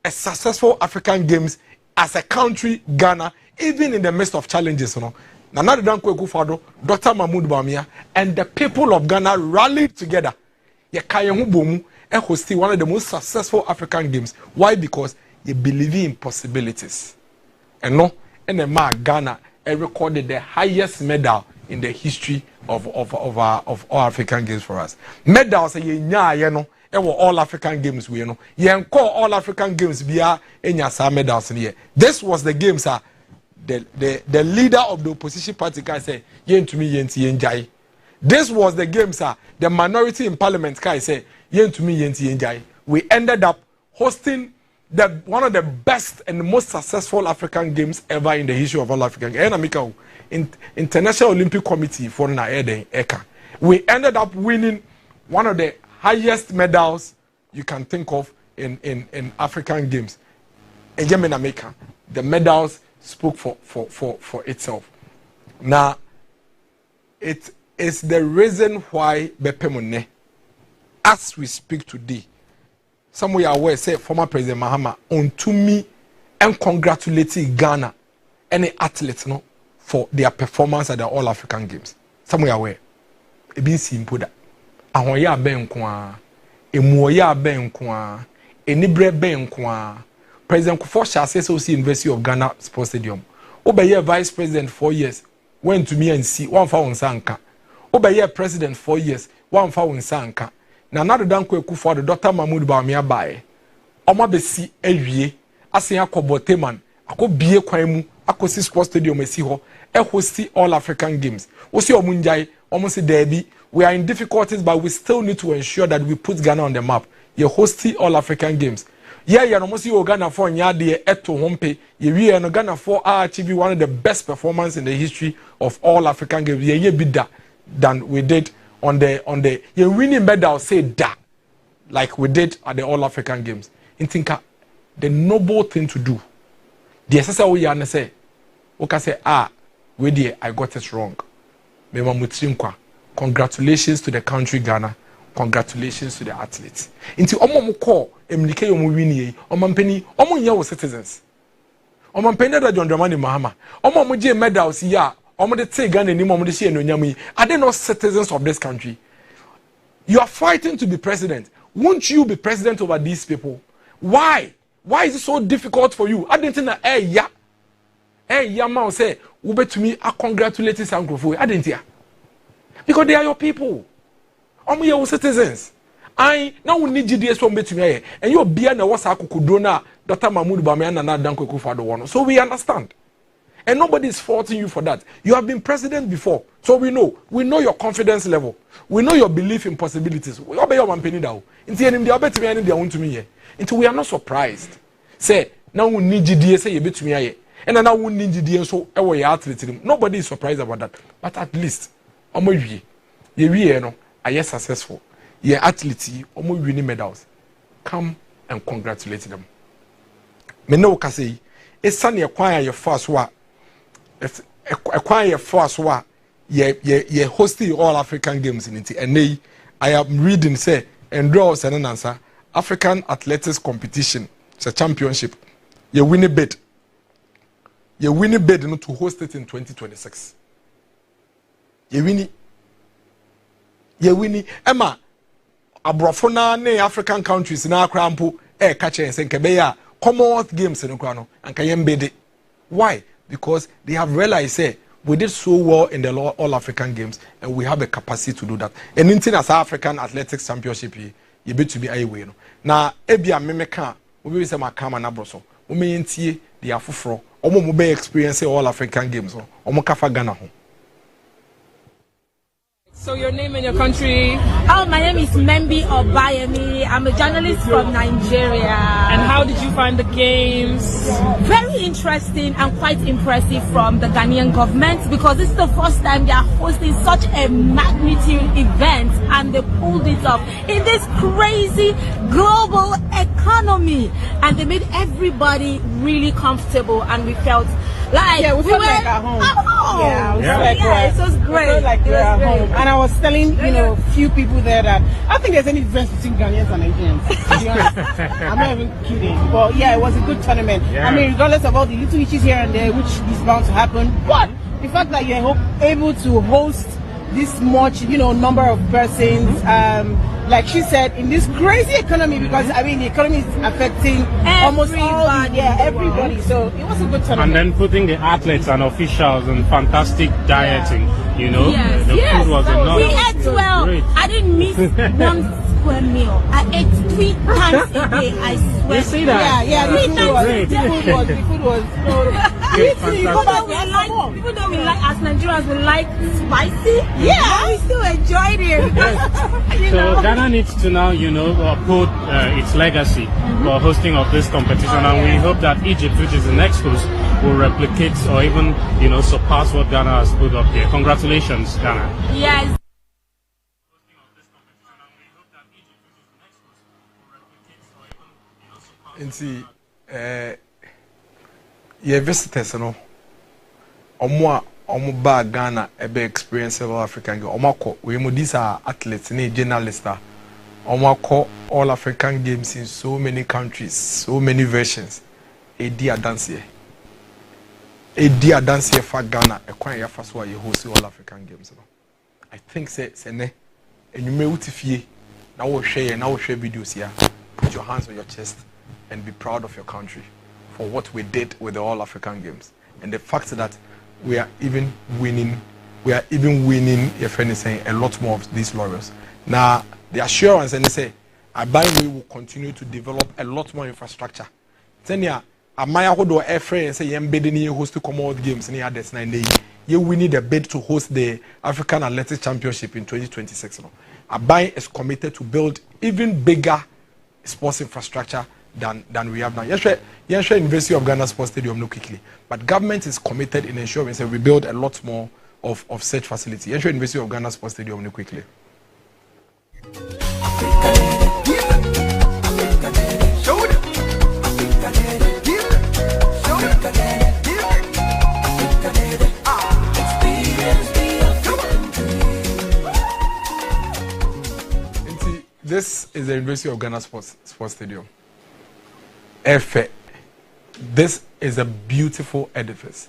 a successful African Games as a country, Ghana, even in the midst of challenges. You know, Nana Danko Ekufado, Dr. Mahmoud Bawumia, and the people of Ghana rallied together. Yekayehu Bomu and hosted one of the most successful African Games. Why? Because you believe in possibilities. And no, and the Ghana recorded the highest medal in the history of all African Games for us. Medals were all African Games we know. Call all African Games via any medals here. This was the games the leader of the opposition party can say yen to me yenjai. This was the games the minority in parliament can say yen to me yenjai. We ended up hosting one of the best and most successful African games ever in the history of all African games. International Olympic Committee for Eka. We ended up winning one of the highest medals you can think of in African games. And in America, the medals spoke for itself. Now, it is the reason why Bepemone, as we speak today, some way aware say former President Mahama on to me and congratulating Ghana any athletes no for their performance at the All African Games. Some way aware. It be simple that. Ahoya ben kwa, emuoya ben kwa, enibre ben kwa. President Kufuor says University of Ghana Sports Stadium. Obeye Vice President 4 years. Went to me and see one for unsanka. Obeye President 4 years. One for unsanka. Na nado dan Kufuor the Dr. Mahmoud Bawumia bae. Oma besi ewie. Asen akoboteman. Ako bie kwan mu. Ako si Sports Stadium esi ho. Hosti All African Games. Osi omunjai. Almost derby. We are in difficulties, but we still need to ensure that we put Ghana on the map. You hosti All African Games. Yeah, you almost see Ghana for nyade eto hompe. You no Ghana for are achieving one of the best performances in the history of all African Games. Yeah, bigger than we did on the you winning medal say that like we did at the All African Games. In thinka the noble thing to do. The SSA we are say, okay say we did I got it wrong. Mema mutrinkwa. Congratulations to the country Ghana. Congratulations to the athletes. Inti omo mo call emlike yo mo wini omo mpani omo nya wo citizens. Omo mpani da John Dramani Mahama. Omo mo je medals ya omo de te Ghana ni omo de hye enonyam yi. Are they not citizens of this country? You are fighting to be president. Won't you be president over these people? Why? Why is it so difficult for you? I didn't think that ya man say wo betumi a congratulate Sankrofo. I didn't hear. Because they are your people. Your citizens. I now need GDS from between and you're beyond the WhatsApp Kudona, Dr. Mahmoud Bawumia and Danko Kufuor. So we understand. And nobody is faulting you for that. You have been president before. So we know your confidence level. We know your belief in possibilities. We obey your company now. Until we are not surprised. Say, now we need GDS say you bet me. And now we need GDS so our athlete. Nobody is surprised about that. But at least are successful. Your athletes, almost winning medals. Come and congratulate them. Me no say it's sunny acquire your first one. Acquire your first one. Ye hosting all African Games in it. And I am reading say and draw an answer. African athletics competition. It's a championship. You win a bid. You win a bid to host it in 2026. You win it. Ye winnie Emma Abrofona ne African countries na akrampo catch and say kebeya Commonwealth Games in Ukraine and kayembede. Why? Because they have realized say we did so well in the All African Games and we have the capacity to do that. And in as African Athletics Championship you bet to be away no. Na ebia memeka we say makama na broso. We me ntie the afufro. Omo mo be experience All African Games no. Omo kafa Ghana ho. So your name and your country? Oh, my name is Membi Obayemi. I'm a journalist from Nigeria. And how did you find the games? Very interesting and quite impressive from the Ghanaian government because this is the first time they are hosting such a magnitude event and they pulled it off in this crazy global economy and they made everybody really comfortable and we felt like we felt like at home. It was great. We felt like we were at home. And I was telling few people there that I think there's any difference between Ghanaians and Nigerians. To be honest, I'm not even kidding. But yeah, it was a good tournament. Yeah. I mean, regardless of all the little issues here and there, which is bound to happen, but the fact that you're able to host this much, number of persons, like she said, in this crazy economy, because I mean the economy is affecting almost everybody. So it was a good tournament. And then putting the athletes and officials and fantastic dieting, Yes, the food was enough. We ate well. Great. I didn't miss one square meal. I ate 3 times a day. I swear. You see that? Yeah. The food was. The food was. We like Even though we like, as Nigerians, we like spicy. Yeah. We still enjoyed it. Yes. So Ghana needs to now, uphold its legacy for hosting of this competition, and we hope that Egypt, which is the next host, will replicate or even, surpass what Ghana has put up here. Congratulations, Ghana. Yes. Nti your visitors no omo ba Ghana ebe experience South African game omo we mo these are athletes ni journalists omo all African games in so many countries, so many versions. Edi adanse for Ghana ekwan ya fa so a host all African games no. I think say ne enyume utifie na wo hwe videos here. Put your hands on your chest and be proud of your country for what we did with the All African Games and the fact that we are even winning, if anything, a lot more of these laurels. Now, the assurance, and they say, we will continue to develop a lot more infrastructure. Tenya, Amaya Hodo Airframe and say, Yembedini host to Commonwealth Games in the others 9 days. We need a bid to host the African Athletics Championship in 2026. Abai is committed to build even bigger sports infrastructure than we have now. Yes, University of Ghana Sports Stadium no quickly, but government is committed in ensuring that we build a lot more of such facility. Yes, University of Ghana Sports Stadium no quickly. This is the University of Ghana Sports Stadium. This is a beautiful edifice.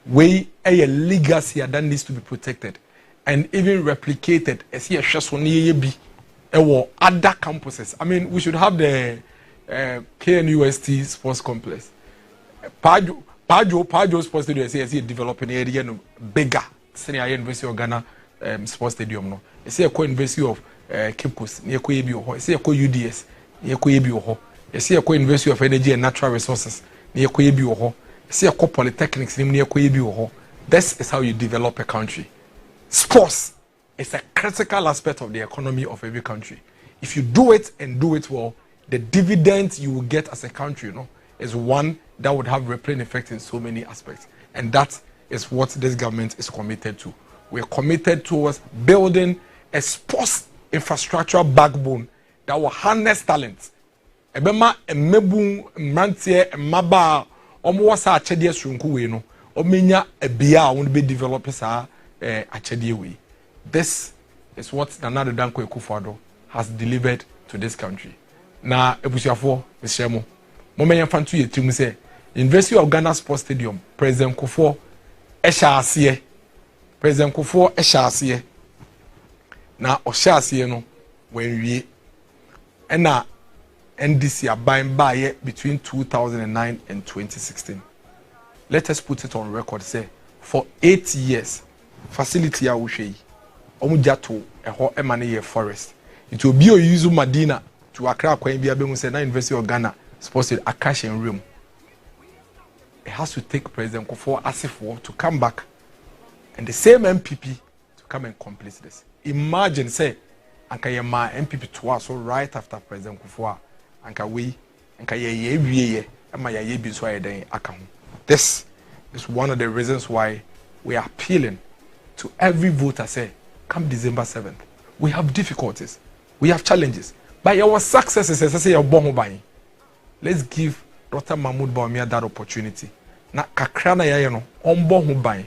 We a legacy that needs to be protected and even replicated as here other campuses. I mean, we should have the KNUST Sports Complex. Pajo Sports Stadium is here developing area bigger. Senior University of Ghana Sports Stadium no. It's here University of Cape Coast. Near Koyebi it's here UDS. Near Koyebi see a University of Energy and Natural Resources near Koyebi see a polytechnics near Koyebi. This is how you develop a country. Sports is a critical aspect of the economy of every country. If you do it and do it well, the dividends you will get as a country, is one that would have rippling effect in so many aspects. And that is what this government is committed to. We are committed towards building a sports infrastructural backbone that will harness talent. Ebema emebu mrantie maba omo wasa achede asunku we no omenya ebia won be develop sa achede we. This is what Nana Danko Akufo-Addo has delivered to this country. Na ebusuafo mesemo momenya fantu yetimu say University of Ghana Sports Stadium President Akufo ehya na ohya no wenwie ena NDC are buying by between 2009 and 2016. Let us put it on record. Say for 8 years, facility a wushei, omujato eho emane forest. It will be a use Madina to Accra Kwen Bia Bemu say na University of Ghana supposed to Akash and room. It has to take President Akufo Asifo to come back and the same MPP to come and complete this. Imagine say Ankayema MPP to us so right after President Akufo. This is one of the reasons why we are appealing to every voter. Say, come December 7th, we have difficulties, we have challenges, but our successes, as I say, let's give Dr. Mahmoud Bawumia that opportunity. Na kakrana ya no, ombo hubai.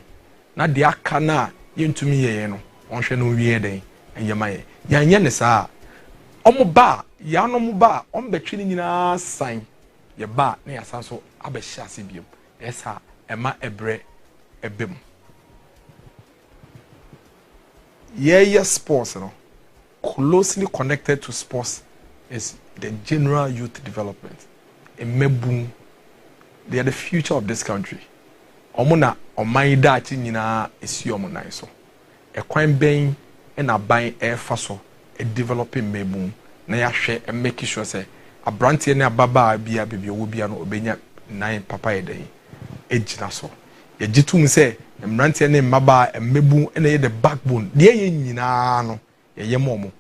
Na diakana yentumi ye no, onhwe no wie den, enyamaye. Yanye ne saa. Omuba yano muba ombetwi nyina san ye ba na yasan so abehya asebiem esa ema ebre ebem yeah sports no closely connected to sports is the general youth development emebun. They are the future of this country. Omuna oman da chi nyina esi omunan so ekwan ben na ban efa a developing mebun na ya hwe and make sure say abrantie na baba bia bibia wo bia no obenya nine papa yeden ejina so ye gitum say mmeranteɛ ne mmabaa mmebu na yɛ the backbone deɛ yɛ nyinaa no yɛyɛ mɔmo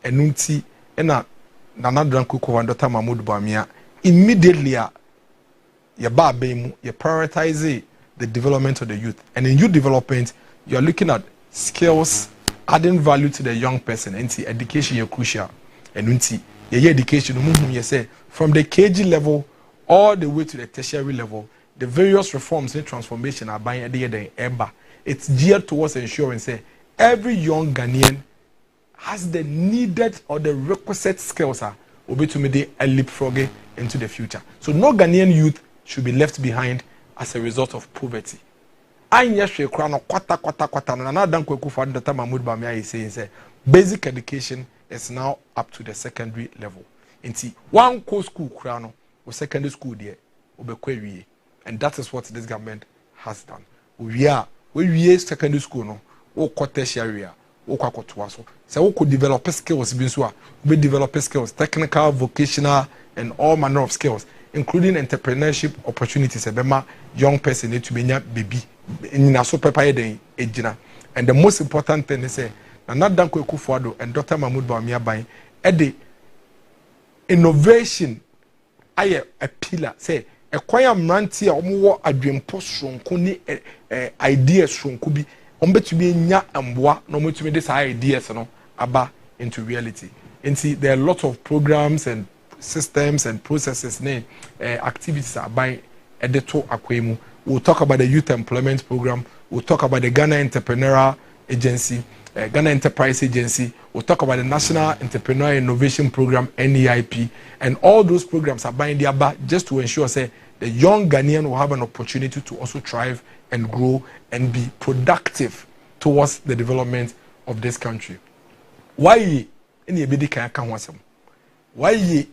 ɛno nti na Nana Dankwa Dr. Mahmoud Bawumia immediately yɛba abɛn mu yɛ prioritize the development of the youth, and in youth development you are looking at skills adding value to the young person. And education is crucial. And your education, you say from the KG level all the way to the tertiary level, the various reforms and transformation are buying at the end. It's geared towards ensuring say every young Ghanaian has the needed or the requisite skills will be to make a leapfrog into the future. So no Ghanaian youth should be left behind as a result of poverty. Anya shekra no kwata na Nana Dankwa Dr. Mahmoud Bawumia is saying say basic education is now up to the secondary level. Inti one co school krano or secondary school there obekwe, and that is what this government has done. We secondary school no o tertiary o kwakotoa so we could develop skills we develop skills, technical, vocational, and all manner of skills, including entrepreneurship opportunities. A young person need to be baby in so prepare the ejina. And the most important thing is say Nana Dankwa Akufo-Addo and Dr. Mahmoud Bawumia buying the innovation aye a pillar say a kwaya mranti a omo adwempo sonko ni ideas sonko bi ombetumi nya amboa no ombetumi this ideas no aba into reality. And see there are lots of programs and systems and processes activities are by Edeto Akwemu. We'll talk about the youth employment program. We'll talk about the Ghana Entrepreneurial Agency, Ghana Enterprise Agency. We'll talk about the National Entrepreneurial Innovation Program, NEIP, and all those programs are buying their back just to ensure say the young Ghanaian will have an opportunity to also thrive and grow and be productive towards the development of this country. Why any ebedi kan ka ho asem? Why ye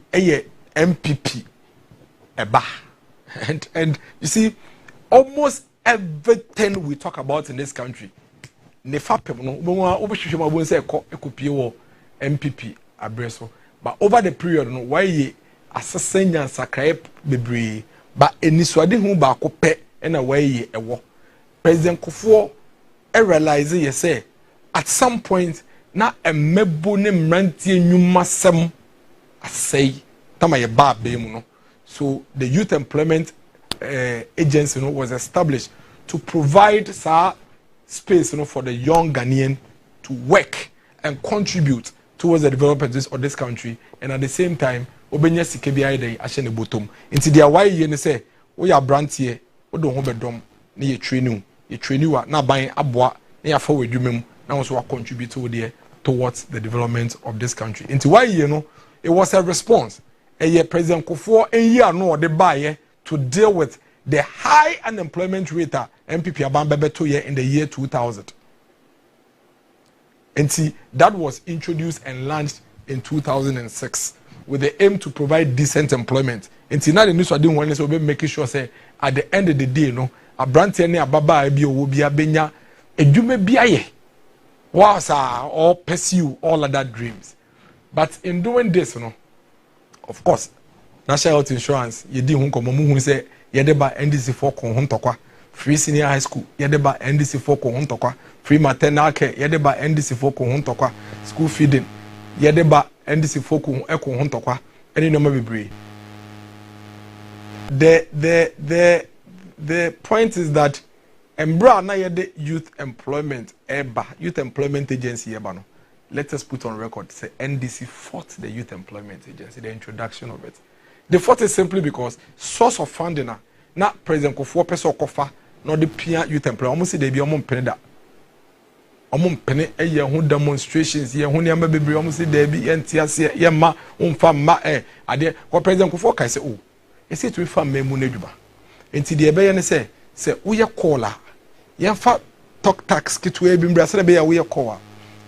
MPP eba? And you see, almost everything we talk about in this country, MPP abreso. But over the period, no, why ye assassin and sacre bebre, but any swadi who ba kope and away ye ewo. President Kufuor realize ye say at some point na emebo ne mrantie nyuma sem say tama ye ba be mu no. So the youth employment agency was established to provide space for the young Ghanaian to work and contribute towards the development of this country, and at the same time obenya sike bi ayi dey ahye bottom nti dia why ye ne say we are brantie we don ho bedom na ye training wa na ban aboa na ya fa wadwumem na wo so wa contribute towards the development of this country. Nti why ye no, it was a response. President Kufuor year no the buy to deal with the high unemployment rate MPP abambebe to year in the year 2000. And see, that was introduced and launched in 2006 with the aim to provide decent employment. And see, now the news I didn't want to be making sure say at the end of the day, no, a brand any ababa ebi owo bia benya edume biaye. Wow, sir, or pursue all of that dreams. But in doing this, you know, of course, National Health Insurance, you did who say, Yedeba NDC for Kohuntokwa, free senior high school, Yedeba NDC for Kohuntokwa, free maternal care, Yedeba NDC for Kohuntokwa, school feeding, Yedeba NDC for Kohuntokwa, any number be brave. The point is that Embra na yede youth employment youth employment agency ebano. Let us put on record say NDC fought the youth employment agency, the introduction of it. The fought is simply because source of funding na President Kufuor person kofa no the pia youth employment almost say they be omon pene da. Omon pene eye ho demonstrations ye ho niam bebre almost say they be entiase ye ma umfa ma ade ko President Kufuor kai say oh e say to fa memu na dwuma. Enti de ebe ye ne say uye caller ye fa talk tax kitwe bi mbra say be ya uye call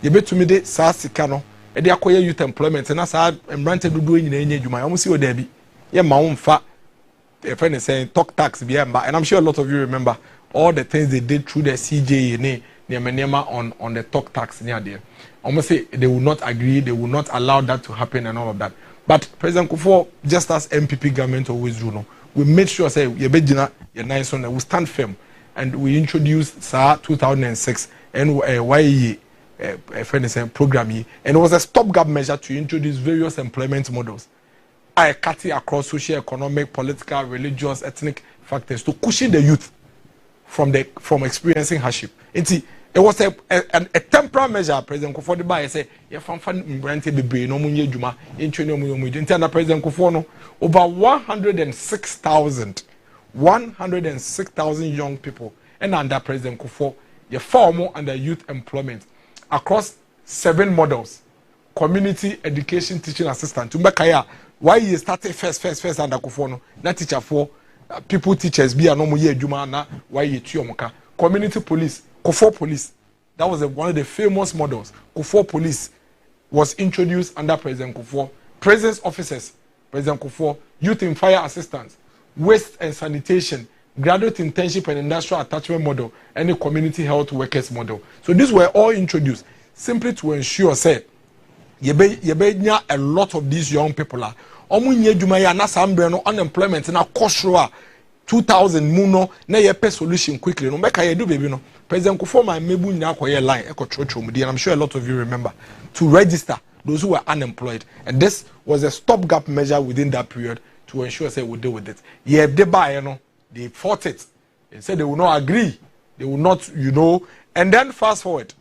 ye betumi de sa sika no e de akoye youth employment na sa embrante dudu nyina enye dwuma almost say o da bi ye ma umfa a friend is saying talk tax and I'm sure a lot of you remember all the things they did through the CJA on the talk tax near there. Almost say they will not agree, they will not allow that to happen and all of that. But President Kufuor, just as MPP government always do, we made sure say we stand firm and we introduced 2006 and YE program, and it was a stopgap measure to introduce various employment models. I cut it across social, economic, political, religious, ethnic factors to cushion the youth from experiencing hardship. It was a temporary measure. President Kufuor de Baye say, "You fan mbrante bebre no munye juma, intwe no munye juma." Inti na President Kufuor no over 106,000 young people, and under President Kufuor, you form under youth employment across 7 models: community, education, teaching assistant. Tumbekaya, why you started first under Kufuor no? Na teacher for people teachers be no munye juma na why you tuyomoka. Community police. Kufuor Police, that was one of the famous models. Kufuor Police was introduced under President Kufuor. Presence officers, President Kufuor. Youth in fire assistance, waste and sanitation, graduate internship and industrial attachment model, and the community health workers model. So these were all introduced simply to ensure, say, a lot of these young people are unemployment na cost 2,000 muno na ye pay solution quickly no make I do baby no President Kufuor my mebu nyina akoye line and I'm sure a lot of you remember to register those who were unemployed, and this was a stopgap measure within that period to ensure say we deal with it. Yeah, they buy they fought it. They said they will not agree, they will not, and then fast forward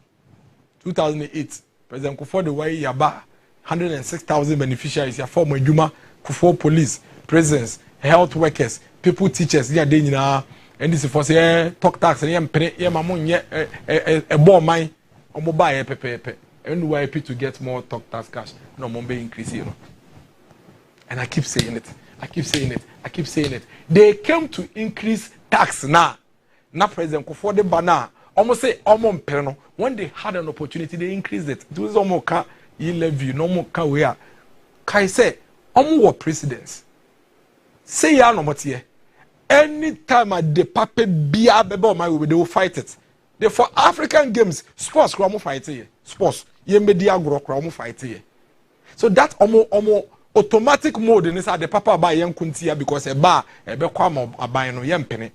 2008 President Kufuor the way yaba 106,000 beneficiaries ya form Juma Kufuor Police, prisons, health workers, people, teachers, yeah, they and this is for say talk tax and a bomb mine or mobile pepe and we happy to get more talk tax cash. No more increase, And I keep saying it. They came to increase tax now. Now President Kufuor de Bana almost say almost perno. When they had an opportunity, they increased it. Do some more car levy, no more car where Kai say almost presidents. Say ya no motie. Anytime at the pape bia bebo my they will fight it. Therefore African games, sports cramo fight here. Sports. Ye media gro cramo fight here. So that almost automatic mode in this the papa buy young kuntia because a bar a be kwam aban no yem penny.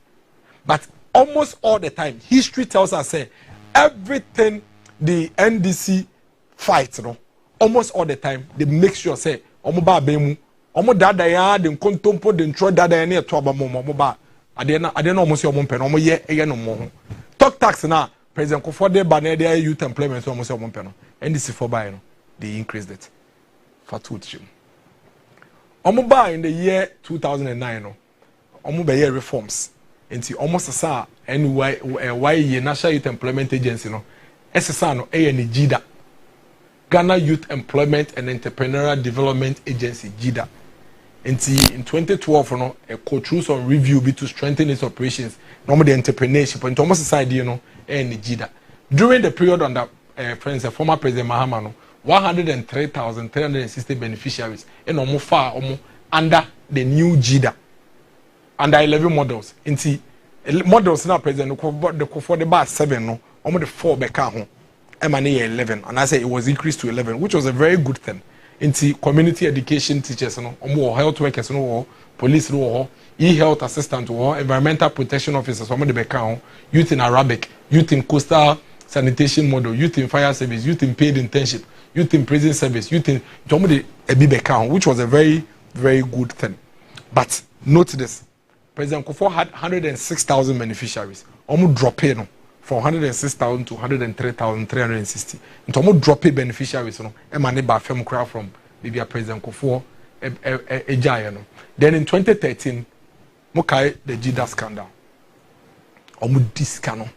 But almost all the time, history tells us say everything the NDC fights, almost all the time they make sure say omoba bemu omo dada ya de nkontompo de ntro dada ya na eto aba mo ba ade na omo se omo mpe no omo ye no mo talk tax na President Kufuor de Bana de youth employment omo se omo mpe no NDC for buy no they increased it for two. Omo ba in the year 2009 no omo be year reforms enti omo sasa anyway why National Youth Employment Agency no SSA no ni GIDA, Ghana Youth Employment and Entrepreneurial Development Agency, GIDA. In 2012, no, a through some review to strengthen its operations, normally the entrepreneurship, and Thomas society, and GIDA. During the period under former President Mahama, 103,360 beneficiaries, and almost far under the new GIDA, under 11 models. In models now, President Kufuor the bar 7, no, almost the 4 back home. MNA 11, and I say it was increased to 11, which was a very good thing. Into community education teachers, more health workers, police, e-health assistants, environmental protection officers, youth in Arabic, youth in coastal sanitation model, youth in fire service, youth in paid internship, youth in prison service, youth in which was a very, very good thing. But note this, President Kufuor had 106,000 beneficiaries, almost dropping. From 106,000 to 103,360. And almost drop beneficiaries, emanate by firm crowd from Libya President Kufuor, Ejaya. Then in 2013, Mokai the GIDA scandal. Almost this scandal.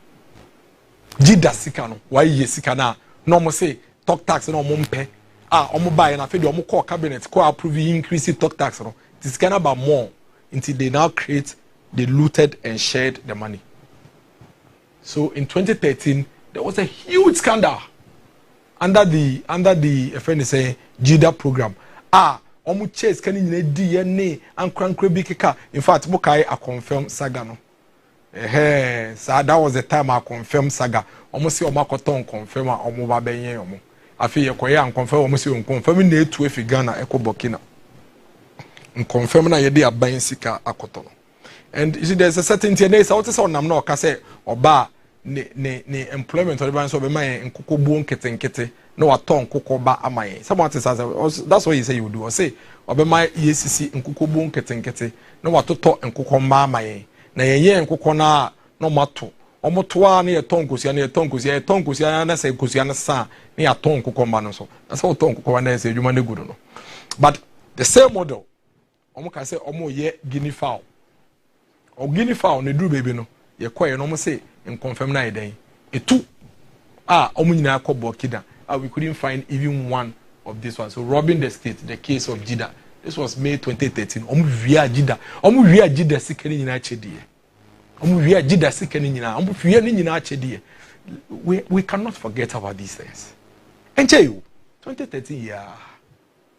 GIDA scandal. Why ye scandal? No more say talk tax no more pay. Almost buy and I feel almost call cabinet, call approve increase talk tax. This scandal about more until they now create, they looted and shared the money. So in 2013, there was a huge scandal under the GIDA program. Omu chase can in DNA and crankre bikeka. In fact, Mokai a confirmed saga no. So that was the time I confirmed saga. Omu si omakoton confirm omu babenye omu. Afi yekoye and confirm omu si confirming ne to Ghana eko Burkina. Confirm na yedi aban sika akotono. And you see, there's a certain thing. There's also some nam no kase oba ne employment or the so be my nkoko bu nkete no aton nkoko ba amaye. Someone says that's what you say you do. Or say obe my ECC nkoko bu nkete no watoto nkoko ma amaye. Na ye nkoko na no mato. Omotoa na ye tonkosia na ye tonkosia na say kosia na sa na ya ton nkoko ma no so. That's how ton nkoko na say adwuma ne gudo no. But the same model omo ka say omo ye guinea fowl. O guinea fowl ne duru baby no ye koye no mo say in confirm na eden etu omo nyina akobo kida we couldn't find even one of this one. So robbing the state, the case of Jida, this was May 2013. omo wia Jida sikani nyina chedie omo wia Jida sikani nyina omo wia ni nyina chedie. We cannot forget about these things. Enche you 2013 yeah,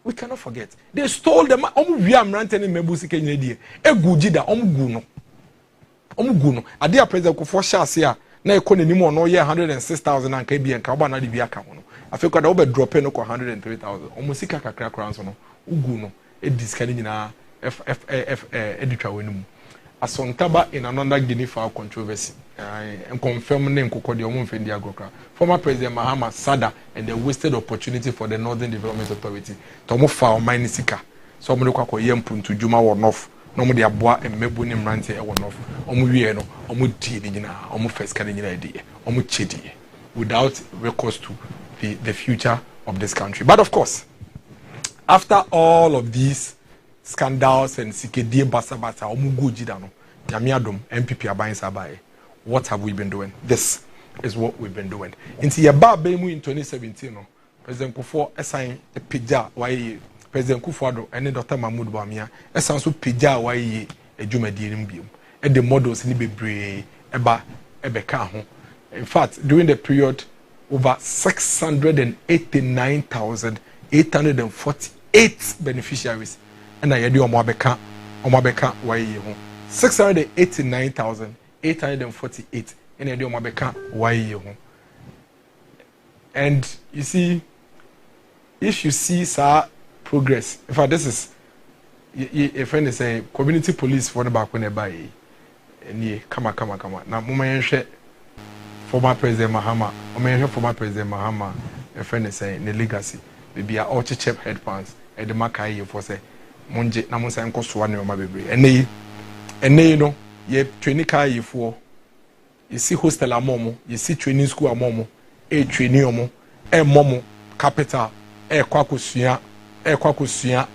we cannot forget. They stole them. Omu via mrante ni mebu sikani nyina die egu Jida omo gu no ade a president ko for share a na economy mo no ye 106,000 and ka bi enka oba na de bi aka ho no afeka da oba drop no ko 103,000 omo sika kakra kra so no ugu no e diskani nyina editwa wenu asontaba in another Guinea fowl controversy and confirm name kokodi omo mfendi agokra former president Mahama Sada and the wasted opportunity for the Northern Development Authority to mo fowl mine sika so omo de kwakọ ye mpuntu djuma wo north no mo de aboa emmebu ni mrante e wo north omo wie no omo die ni nyina omo first kan nyina die omo chedie without recourse to the future of this country. But of course, after all of these scandals and sikedie basabata omo go Jida no yamiadom MPP aban sabaye, what have we been doing? This is what we've been doing. Inti yaba bemu in 2017 no President Kufuor assign a pija why President Kufuor and Dr. Mahmoud Bawumia esan so pija why edwumadi nim biom e the models ni bebre ebeka ho. In fact, during the period over 689,848 beneficiaries and I yedi omabeka why ho 689,848 and yedi omabeka why ho. And you see, if you see progress, in fact, this is a friend is saying community police for the back when they buy and ye come now mama former president Mahama a friend is saying the legacy maybe a all chep headphones at the makai for say monje na monsa enko so ane o ma bebre ene you know ye training car ye for you see hostel amomo you see training school amomo training omo momo capital kwakosua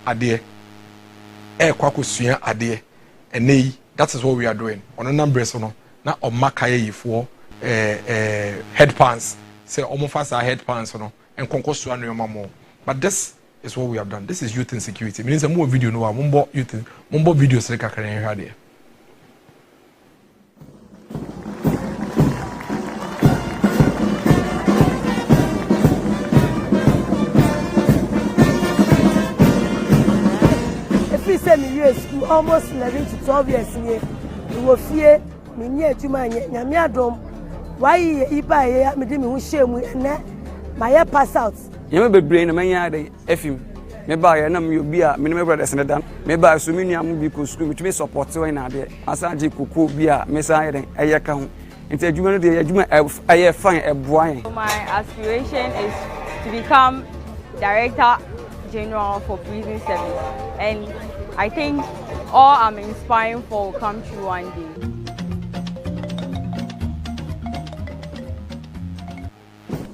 ade ene that is what we are doing on a number so no na o makaye ye for headpants say almost fast headpants no and konkoso anu mamo. But this is what we have done. This is youth insecurity. Means a more video no mumbo youth mumbo videos like kakran here there. If we say me years school almost 11 to 12 years here we will fear me near to my nyame adom. Why iba ye me de me hu shemu ene my pass out yeme bebre na manya de efim me ba ye na me obi a me me brothers ne dan me ba so me nua mu bi ko school me tumi support we na de asaje koko bi a me sa ye den eye ka ho enti adwuma no de adwuma eye fine eboa. My aspiration is to become Director General for Prison Service, and I think all I'm inspiring for will come true one day.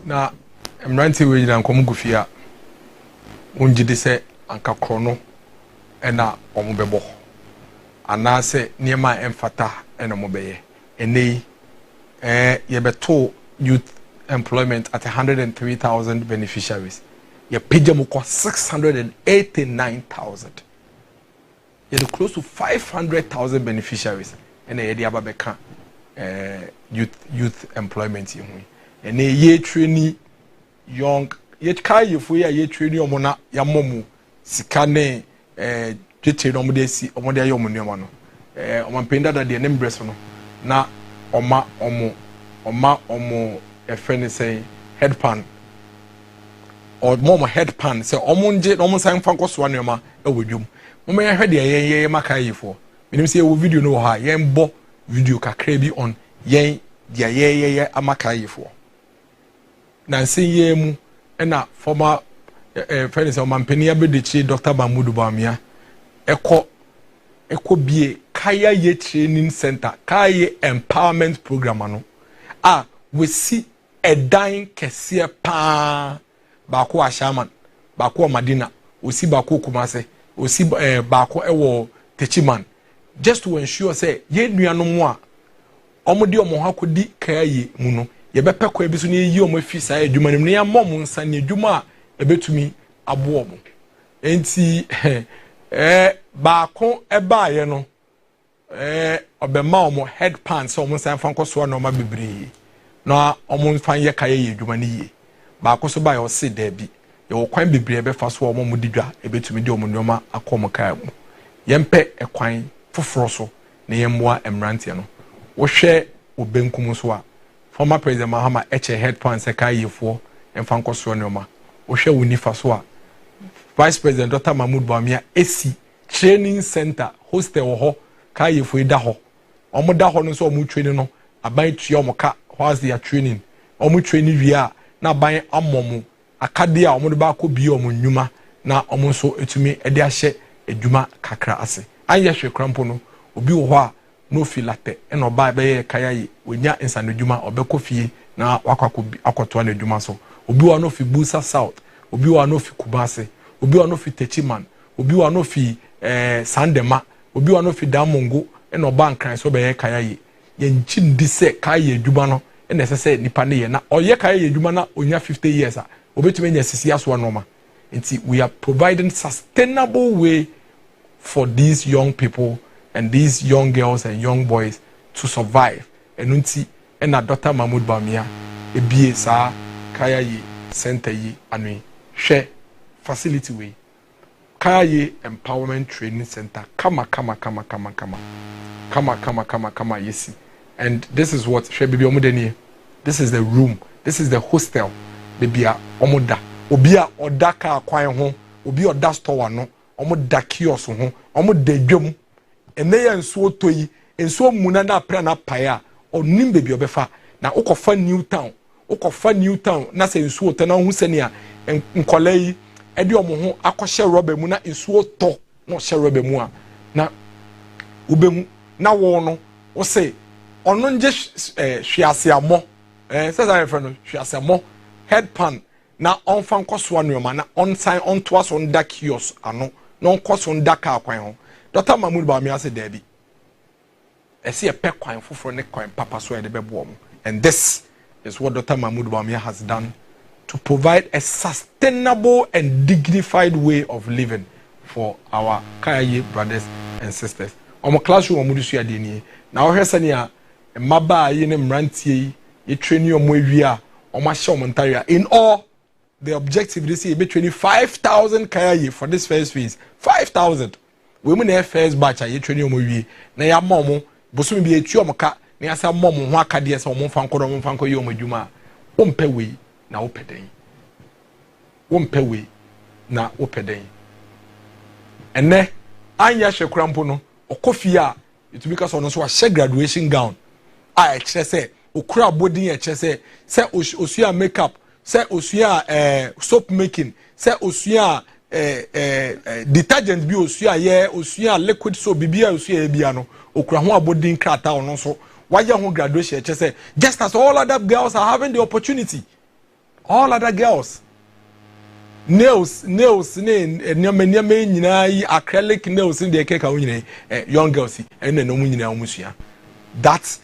Na mranti we na nkomu gufia unjide se anka krono ena omo bebo ana se niema emfata ena mo beye ene ye beto youth employment at 103,000 beneficiaries ye page mo ko 689,000 ye close to 500,000 beneficiaries ena ye dia babeka youth employment ye hu ene ye trainee young ye kai fu ye trainee omona ya momu sika ne twetwe no omode si omode ayo omunema no omampenda da de ne mbreso no na oma friend say headpan or momo headpan say omunje no omunsan fa nkoso anema e wodwum moma ya hwede ye makai fu menim say wo video no ha yen bo video kakra bi on yen dia ye amaka yefo na nse ye mu na former friends of mampenia bedechi Dr. Mahmoud Bawumia eko bie kaya ye training center kaya empowerment program ano we see a dying kese pa baako Ashaman baako Madina osi baako Kumase osi baako ewo Techiman just to ensure say ye nuanom a omode omo ha kodi kaya mu no ye bepe kwa bi so ne yi omo fi sa adwuma nim ne ya mom nsa ne adwuma ebetumi abo omo enti baako eba ye no obema omo head pan so omo san fan koso na omo bebre na omo fan ye kaya ye adwuma ne ye baako so ba ye o se da bi ye wo kwan bebre ebe fa so omo mudidwa ebetumi de omo nyoma akomo kaya mu yempe ekwan foforo so na yemmoa emrante no wo hwe obenkum so a former president Mahama eche head pan se kaya yefo emfa koso nyoma wo hwe woni fa so a Vice President Dr. Mahmoud Bawumia esi training center hostel ho kaya yefo ida ho omo da ho no so omo training no aban tue omo ka whilst they are training omo training wia na ban amomo akade a omo de ba ko bi omo nnwuma na omo so etumi ede ahye adwuma kakra ase anye hwe krampo no obi wo ho a no filate eno ba be kaya yi wonya insane adwuma obekọ fie na wakako akoto na adwuma so obi wo no fi Busa South obi wo no fi Kumase obi wo no fi Techiman obi wo no fi Sandema obi wo no fi Damongo eno ba nkran so be kaya yi yenchi ndi se kaya adwuma no ene sese nipa ne ye na oye kaya adwuma na onya 50 years a obetumi nya sisi aso anoma nti we are providing sustainable way for these young people and these young girls and young boys to survive enunti ena Dr. Mahmoud Bawumia ebie sa kaya yi center yi anui hwe facility way kaya yi empowerment training center kama yesi and this is what hwe bibi omudeni this is the room this is the hostel the bia omuda obi a oda ka kwan ho obi oda store no omuda kiosk ho omuda dwam ene ya nsuo toyi nsuo muna na pra na paya onim bebi obefa na ukofa Newtown na se nsuo to na hu sani a nkole yi ede omo ho akohye rubber mu na nsuo to no hye rubber mu a na ubemu na wo no wo se ono nje hwiaseamo sesa refer no hwiaseamo head pan na onfan koso anoma na onsan onto aso nda kiosk ano na onkoso nda ka kwan ho Dr. Mahmoud Bawumia say Debbie esi e pe kwan foforo ne kwan papa so e de bebo mo and this is what Dr. Mahmoud Bawumia has done to provide a sustainable and dignified way of living for our Kayaye brothers and sisters. Omo classroom omo dusu ade ni na wo hwese ne a maba yi ne mrantie yi train omo awia omo ahye omo ntarea in all the objective this year be 25,000 Kayaye for this first phase 5,000 we mu na first batch yi train omo wie na ya momo bosumi bi etu omo ka na ya sa momo ho akade se omo fanko yi omo dwuma o mpe we na wo peden wo mpe we na wo peden ene anya hwe krampo no okofi a itumi ka so no so a graduation gown a ekire se okura bodin ekire se osua makeup se osua soap making se osua detergent bi osua ye osua liquid soap bibia osua bia no okura ho abodin krata ono so waya ho graduation ekire se just as all other girls are having the opportunity all other girls nails nyama nyina yi acrylic nails in the cake young girls and no nyina omusua that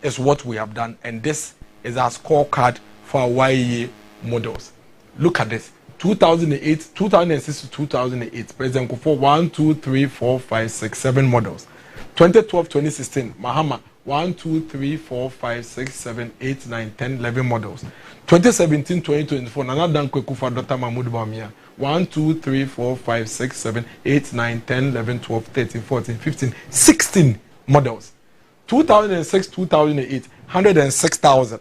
is what we have done and this is our scorecard for our YE models. Look at this 2006 to 2008 President Kufuor 1 2 3 4 5 6 7 models 2012 2016 Mahama 1 2 3 4 5 6 7 8 9 10 11 models 2017 2024 Nana Dankwa Kufuor Dr. Mahmoud Bawumia 1 2 3 4 5 6 7 8 9 10 11 12 13 14 15 16 models 2006 2008 106,000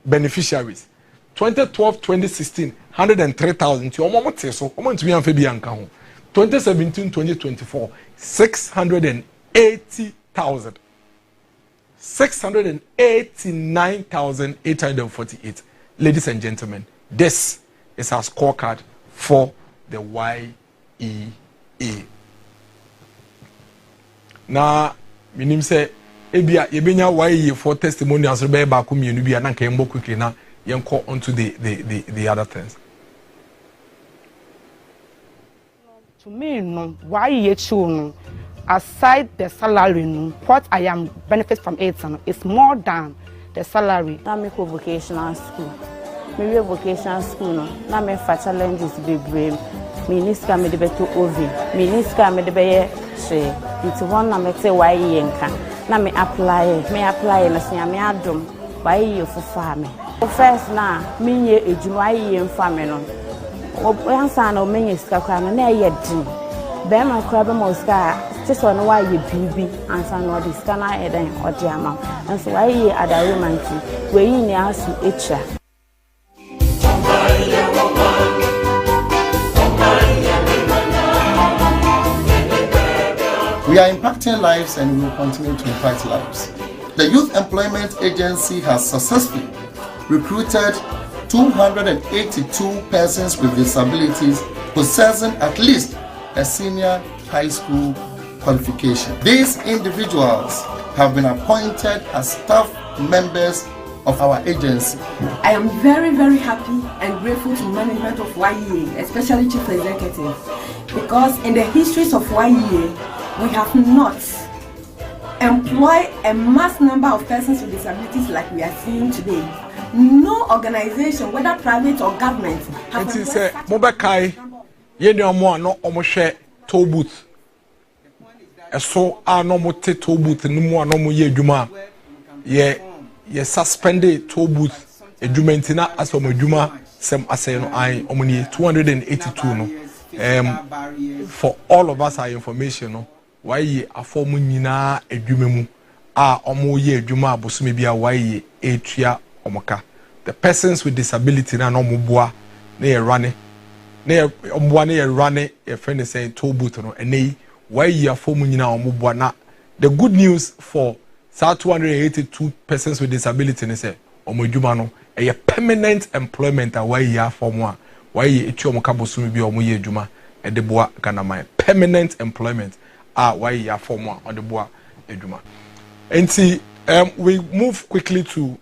beneficiaries 2012 2016 103,000 ti omo mote so omo ntumi anfa bi anka ho 2017 2024 608 680,000. 689,848. Ladies and gentlemen, this is our scorecard for the YEA. Now, minim say ebia yebenya YEA for testimonials be ba ko mienu bia na nka yembo quickly na yenko onto the other things. To me, no, YEA no, aside the salary, no, what I am benefit from it no, is more than the salary. Na me vocational school. Me vocational school no, na me fa challenges be brave. Me niska me de beto ovi. Me niska me de be she. It's one na me te YEA nka. Na me apply na sia me adom. YEA fufa me. First na me nye ejuma YEA mfa me no. Oyansa na o menye sika kwa na ye din. Be ma kwa be mo sika just on YEA bibi ansa na odi sika na eden odi ama. And so YEA adaremanti we yi ni asu echa. We are impacting lives and we will continue to impact lives. The Youth Employment Agency has successfully recruited 282 persons with disabilities possessing at least a senior high school qualification. These individuals have been appointed as staff members of our agency. I am very, very happy and grateful to management of YEA, especially Chief Executive, because in the histories of YEA, we have not employed a mass number of persons with disabilities like we are seeing today. No organization, whether private or government, have employed Mobekai, Yenyomo no omoshe toll booth. So no mote toll booth no mo no mo ye djuma. Ye suspended toll booth edjuma ntina aso mo djuma sem asay no ai omoni 282 no. For all of us our information no. YEA afomu nyina edwuma mu a omo ye edwuma abosome bia YEA etua omoka. The persons with disability na no moboa na ye rane na omboa na ye rane ye friend say toll booth no enei YEA afomu nyina omoboa na. The good news for 282 persons with disability ne say omo edwuma no e permanent employment a YEA afomu a YEA etua omoka bosome bia omo ye edwuma e de boa Ghana permanent employment YEA form on the boa eduma. And see, we move quickly to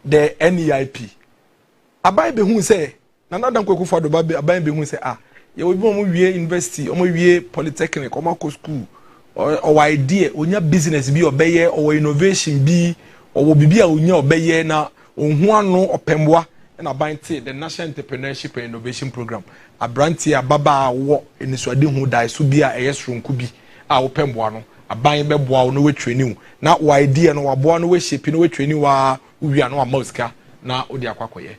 the NEIP. Abai be who say, Nanada Koko for the baby, Abai be who say, you will be university, or maybe polytechnic, or Marco school, or idea, or your business be obey, or innovation be, or will be a unya obey now, or one no or Pemwa, and Abai the National Entrepreneurship and Innovation Program. Abranti ababa wo eniswade hu dai so bia eyesronku bi a wo pemboa no aban beboa no we training na wo idea no waboa no we shape no we training wa wia no amaska na odi akwakoye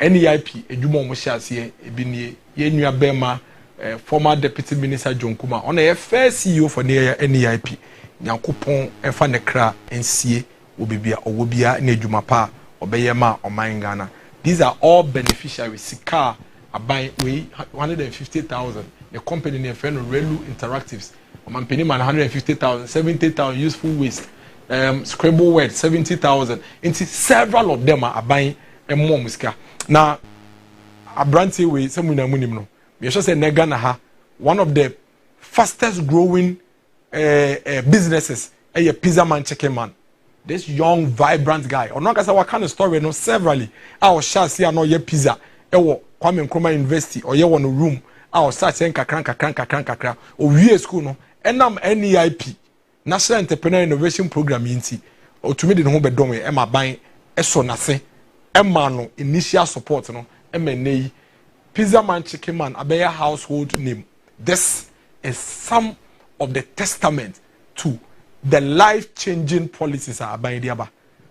NEIP edwuma mo hyiase ebi nie ye nua bema former deputy minister John Kuma on the first CEO for NEIP nyankopon efa ne kra ensie obibia owobia na edwuma pa obeye ma oman Ghana. These are all beneficiaries. Sika Abai we 150,000. The company near friend Relu Interactives. Oman man 150,000, 70,000 useful waste. Scribble word 70,000. Into several of them are buying a more muska. Now Abranti we some no. We should say Negana one of the fastest growing businesses. A pizza man, chicken man. This young, vibrant guy. Or not as what kind of story no severally. Our shall see no ye pizza. Ewo Kwame Nkrumah University or ye one room. Our start saying kakran. Or we school no. Enam NEIP National Entrepreneur Innovation Program yinti. Or to me the home bedroom Emma buying eso nase. Emma no initial support no. MNA Pizza Man Chicken Man abeya household name. This is some of the testament to the life-changing policies are by Diaba.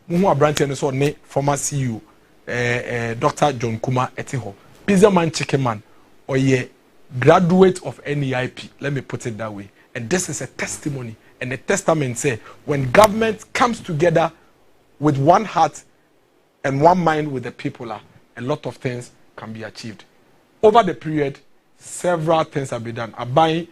Muhu Abranti and so ne former CEO Dr. John Kuma Etiho. Pizza Man Chicken Man or ye graduate of NEIP. Let me put it that way. And this is a testimony and a testament say when government comes together with one heart and one mind with the people, a lot of things can be achieved. Over the period, several things have been done. Abai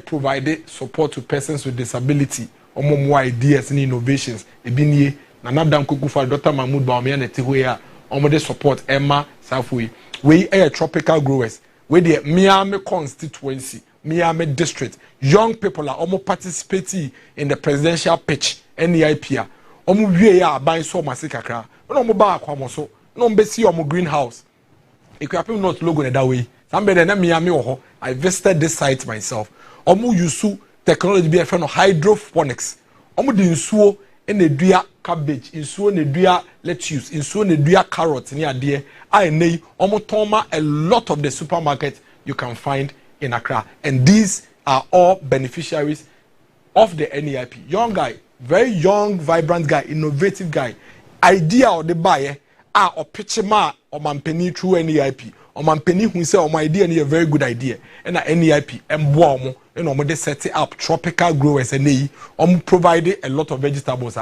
provide support to persons with disability more ideas and innovations ebinnie na nadam kukufa Dr. Mahmoud Baumia na tehoya de support Emma Safui we tropical growers we the Miami constituency Miami district young people are almost participating in the presidential pitch NEIP omo wie ya aban so masikakra no mo ba akwa so no mbesi omo greenhouse ekwapem not logo na that way somebody na Miami ho I visited this site myself omo use technology be a hydroponics omo di nsuo na dua cabbage nsuo na dua lettuce nsuo na dua carrot ni ade ai nei omo toma a lot of the supermarket you can find in Accra, and these are all beneficiaries of the NEIP. Young guy, very young, vibrant guy, innovative guy. Idea or the buyer or pitch ma or mampeni through NEIP or mampeni who say my idea and a very good idea and a NEIP and boom and they set up tropical growers and they provide a lot of vegetables.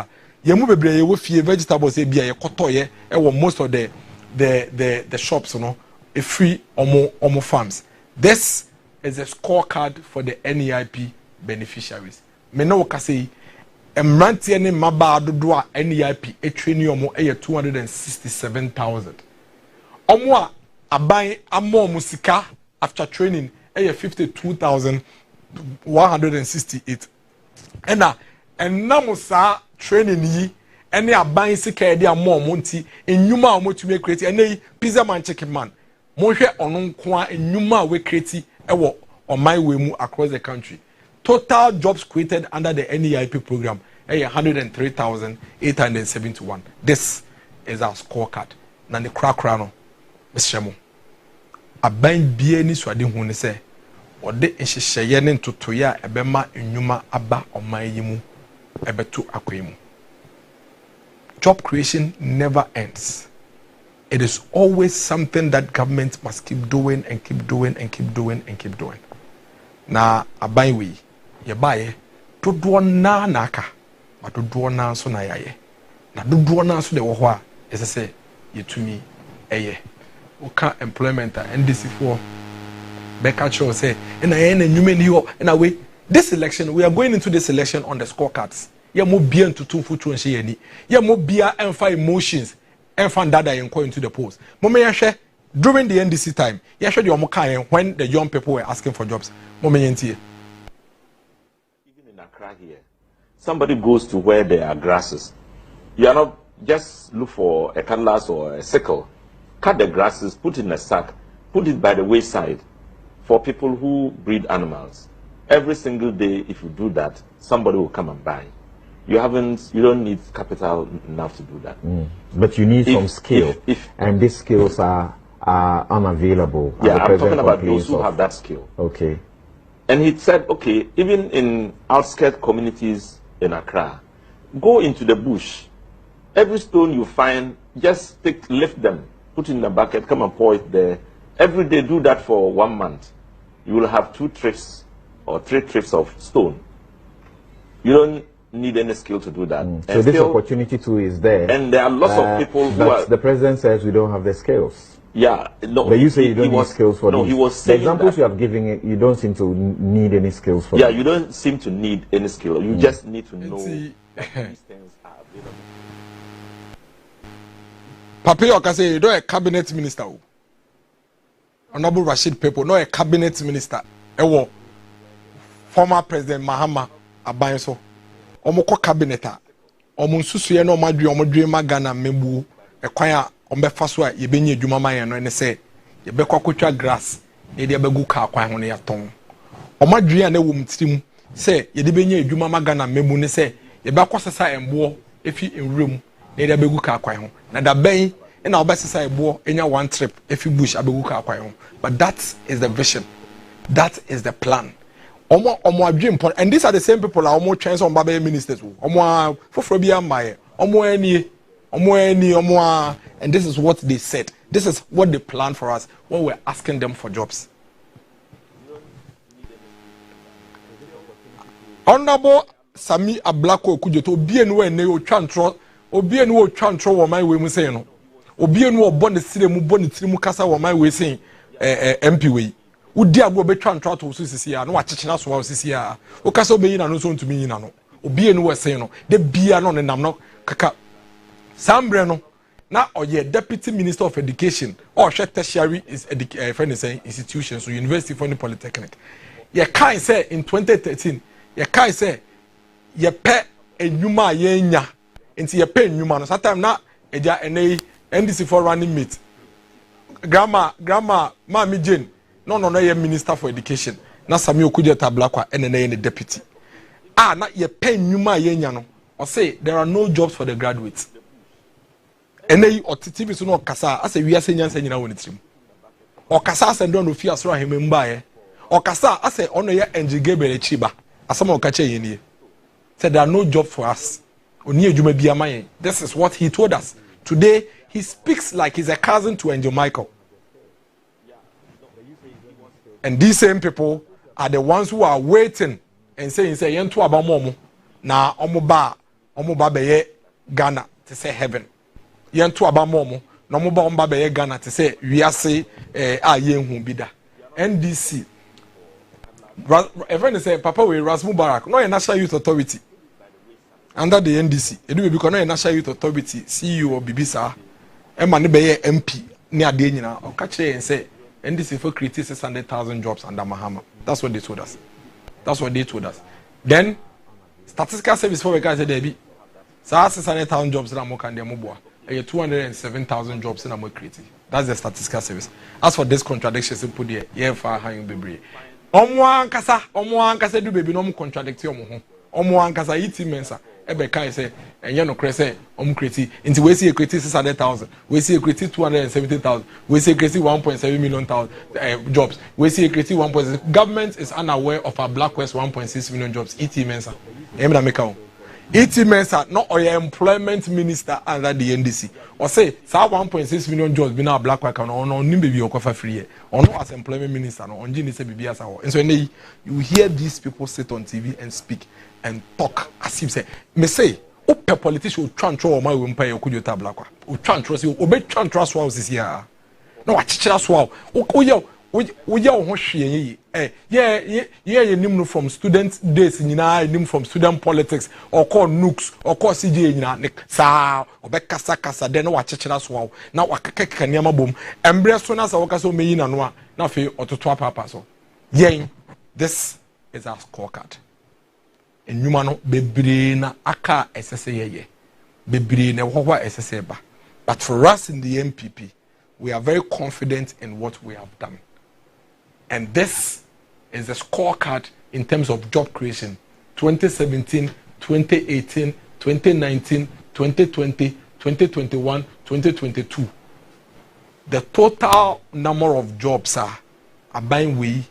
Yemu bebre we fear vegetables e bia kotoye e most of the shops, you know, a free omo farms. This is a scorecard for the NEIP beneficiaries. Me no ka say emrantie ne maba dodo a NEIP etreni omo 267,000. Omo a aban amo musika after training 52,168. Ena enam sa training yi ene aban sika e de amo nti enwuma omo tumi create ene pizza man chicken man. Monhwe ono nko a enwuma we create ewo on my way mu across the country. Total jobs created under the NEIP program 103,871. This is our scorecard. Na ne krakra no mesremo. Aban bie ni swade hu ne se ode nhyehyeye ne ntotoye a ebema enwuma aba oman yi mu ebeto akwemu. Job creation never ends. It is always something that government must keep doing and keep doing and keep doing and keep doing. Na aban we ye baye dodo na naka ma dodo na so na yaye na dodo na so de wo ho a ese se yetumi eye oka employment and this for Becca show say na ye na nyume ni ho na we this election we are going into this election on the scorecards ye mo bia ntutu futu nche ye ni ye mo bia emfa emotions emfa dada yenko into the polls mo me yehwe during the NDC time yehwe the omo kan when the young people were asking for jobs mo me yentie. Here, somebody goes to where there are grasses. You are not just look for a cutlass or a sickle, cut the grasses, put it in a sack, put it by the wayside for people who breed animals. Every single day, if you do that, somebody will come and buy. You don't need capital enough to do that. But you need some skill, and these skills are unavailable. Yeah, I'm talking about those who have that skill. Okay. And he said, okay, even in outskirts communities in Accra, go into the bush. Every stone you find, just lift them, put it in a bucket, come and pour it there. Every day do that for 1 month. You will have 2 trips or 3 trips of stone. You don't need any skill to do that. So this opportunity too is there. And there are lots of people who are... the president says we don't have the skills. Yeah, no. But you say you don't need skills for this. No, he was saying the examples you have given, you don't seem to need any skills for. Yeah, you don't seem to need any skill. You just need to know that these things are available. Papi Okase, you don't a cabinet minister. Honorable Rashid Pepo, not a cabinet minister. Ewo former President Mahama Abayoso. Omoko cabineta. Omunsusu ye no madri omodri magana mebu ekwanya ombefa so a yebenye adwuma man no ne se yebekwa kwotwa grass ye de abegu ka kwan ho ne yaton omadwi a na wo mtirim se ye de benye adwuma magana mebu ne se yebekwa sesa embo efi enwrem ne de abegu ka kwan ho na da ben na obesesa ebo enya one trip efi bush abegu ka kwan ho. But that is the vision, that is the plan. Omo adwi import, and these are the same people are omo chance on babe ministers omo foforo bia maye omo anie and this is what they said. This is what they planned for us when we're asking them for jobs. Honorable Sami Ablako Kujoto, obi enu ene o twantro wo man we mu say no. Obi enu obon the sire mu bon tiri mu kasa wo man we say MP we. udi agbo be twa to so sisi ya no wa chichina so wa sisi ya o ka so be yina no so ntumi yina no obi enu we say no de bia no ne nam no kaka sambre no na oye deputy minister of education or tertiary is institutions so university for the polytechnic ye kai say in 2013 ye kai say ye pe enwuma ye nya nti ye pe enwuma no sometime na eja enei NDC for running mate grandma mami Jane no ye minister for education na Sami Okudie Tablakwa ene ne deputy na ye pe enwuma ye nya no or say there are no jobs for the graduates enei otiti bi so no kasa asa wiase nyansa nyina woni trim o kasa asa ndo no fi asoro aheme mbae o kasa asa ono ye NG bere chiba asama o kache yenie said there are no jobs for us oni adwuma bi amaye. This is what he told us today. He speaks like he's a cousin to Angel Michael, and these same people are the ones who are waiting and saying say yentu abamomo na omoba beye Ghana to say heaven yentu abamomo na omoba beye Ghana to say wiase yenhu bida. NDC a friend say papa we Rasmu Barak no a National Youth Authority under the NDC edu because no a National Youth Authority CEO or Bibisa e ma ne beye MP ne ade nyina o ka kire say NDC for create 600,000 jobs under Mahama. That's what they told us. Then statistical service for we guys say there be 600,000 jobs na mo kan dey mo boa 207,000 jobs na mo create. That's the statistical service. As for this contradiction put there yeah far high bebre omo ankasa do baby no mo contradict omo ho omo ankasa yiti mensa ebe kai say enye no kre say omo create nti we see create 600,000 we see create 270,000 we see create 1.7 million jobs we see create 1.6 government is unaware of a Black West 1.6 million jobs iti mensa emna meka iti mensa no oya employment minister under the NDC or say 1.6 million jobs be now Black West no nim baby okofa free or no as employment minister no onji ni say bibi asa ho. And so you hear these people sit on TV and speak and talk as if say me say ope politician will try and throw my we mpa Okudie Tablakwa o try and throw say obe try and throw so this year no wa chichira so we ya ho hwe ye nim no from student days nyina nim from student politics or call nooks or call CJ nyina ne sa obe kasa de no wa chichira so na wa kekeka niam bom embre so na sa wo kasa o meyi na no a na fe ototo papa so yen. This is our scorecard. Enwuma no bebre na aka esese ye bebre na hwa esese ba, but for us in the MPP we are very confident in what we have done. And this is the scorecard in terms of job creation 2017, 2018, 2019, 2020, 2021, 2022. The total number of jobs are buying we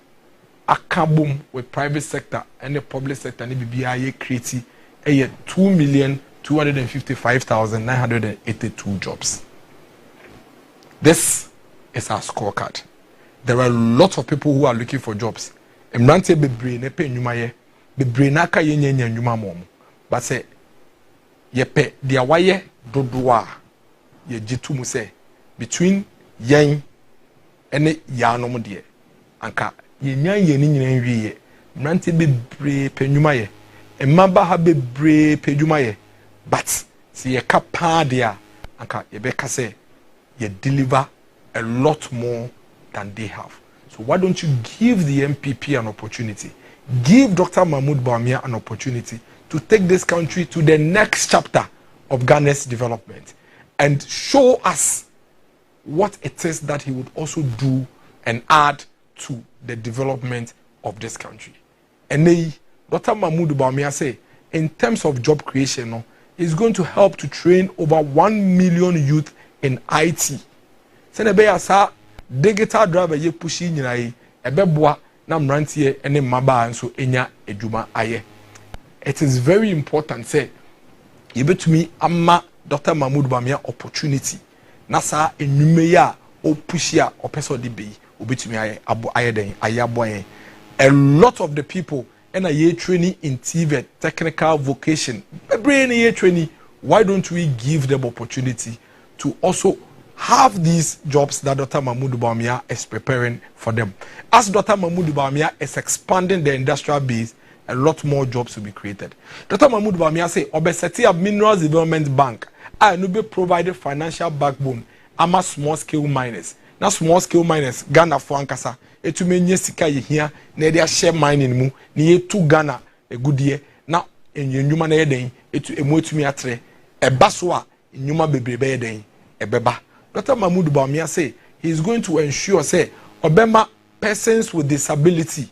akabum with private sector and the public sector and the BBI creating 2,255,982 jobs. This is our scorecard. There are a lot of people who are looking for jobs. Emrante bebre ne pe nyuma ye bebre na ka ye nyanya nyuma mom. But say ye pe dia waye dodoa ye jitu mu say between yen ene yanom de anka ye nyanya ni nyina nwie emrante bebre pe nyuma ye emaba ha bebre pe nyuma ye but see ye ka pa dia anka ye be ka say ye deliver a lot more than they have. So why don't you give the MPP an opportunity? Give Dr. Mahmoud Bawumia an opportunity to take this country to the next chapter of Ghana's development and show us what it is that he would also do and add to the development of this country. And Dr. Mahmoud Bawumia say, in terms of job creation, is going to help to train over 1 million youth in IT. Senebeya digital driver ye pushi nyina yi ebeboa na mrantie ene mmaba nso enya edwuma aye. It is very important say ye betumi amma Dr. Mahmoud Bawumia opportunity na sa enwume ya o pushi a opeso de be obetumi aye den aye aboye. A lot of the people and a year training in TV technical vocation brain year training, why don't we give them opportunity to also have these jobs that Dr. Mahmoud Bawumia is preparing for them. As Dr. Mahmoud Bawumia is expanding the industrial base, a lot more jobs will be created. Dr. Mahmoud Bawumia say, Obesity of Minerals Development Bank, I will be provided financial backbone ama small scale miners. Now small scale miners, Ghana for Ankasa, etu menye sika ye here, na dey share mining mu, ni ye tu Ghana a good year. Now enyuma na ye den, etu emu etumi atre, eba so a enyuma bebrebe ye den, ebeba. Dr. Mahmoud Bawumia say he is going to ensure say obema persons with disability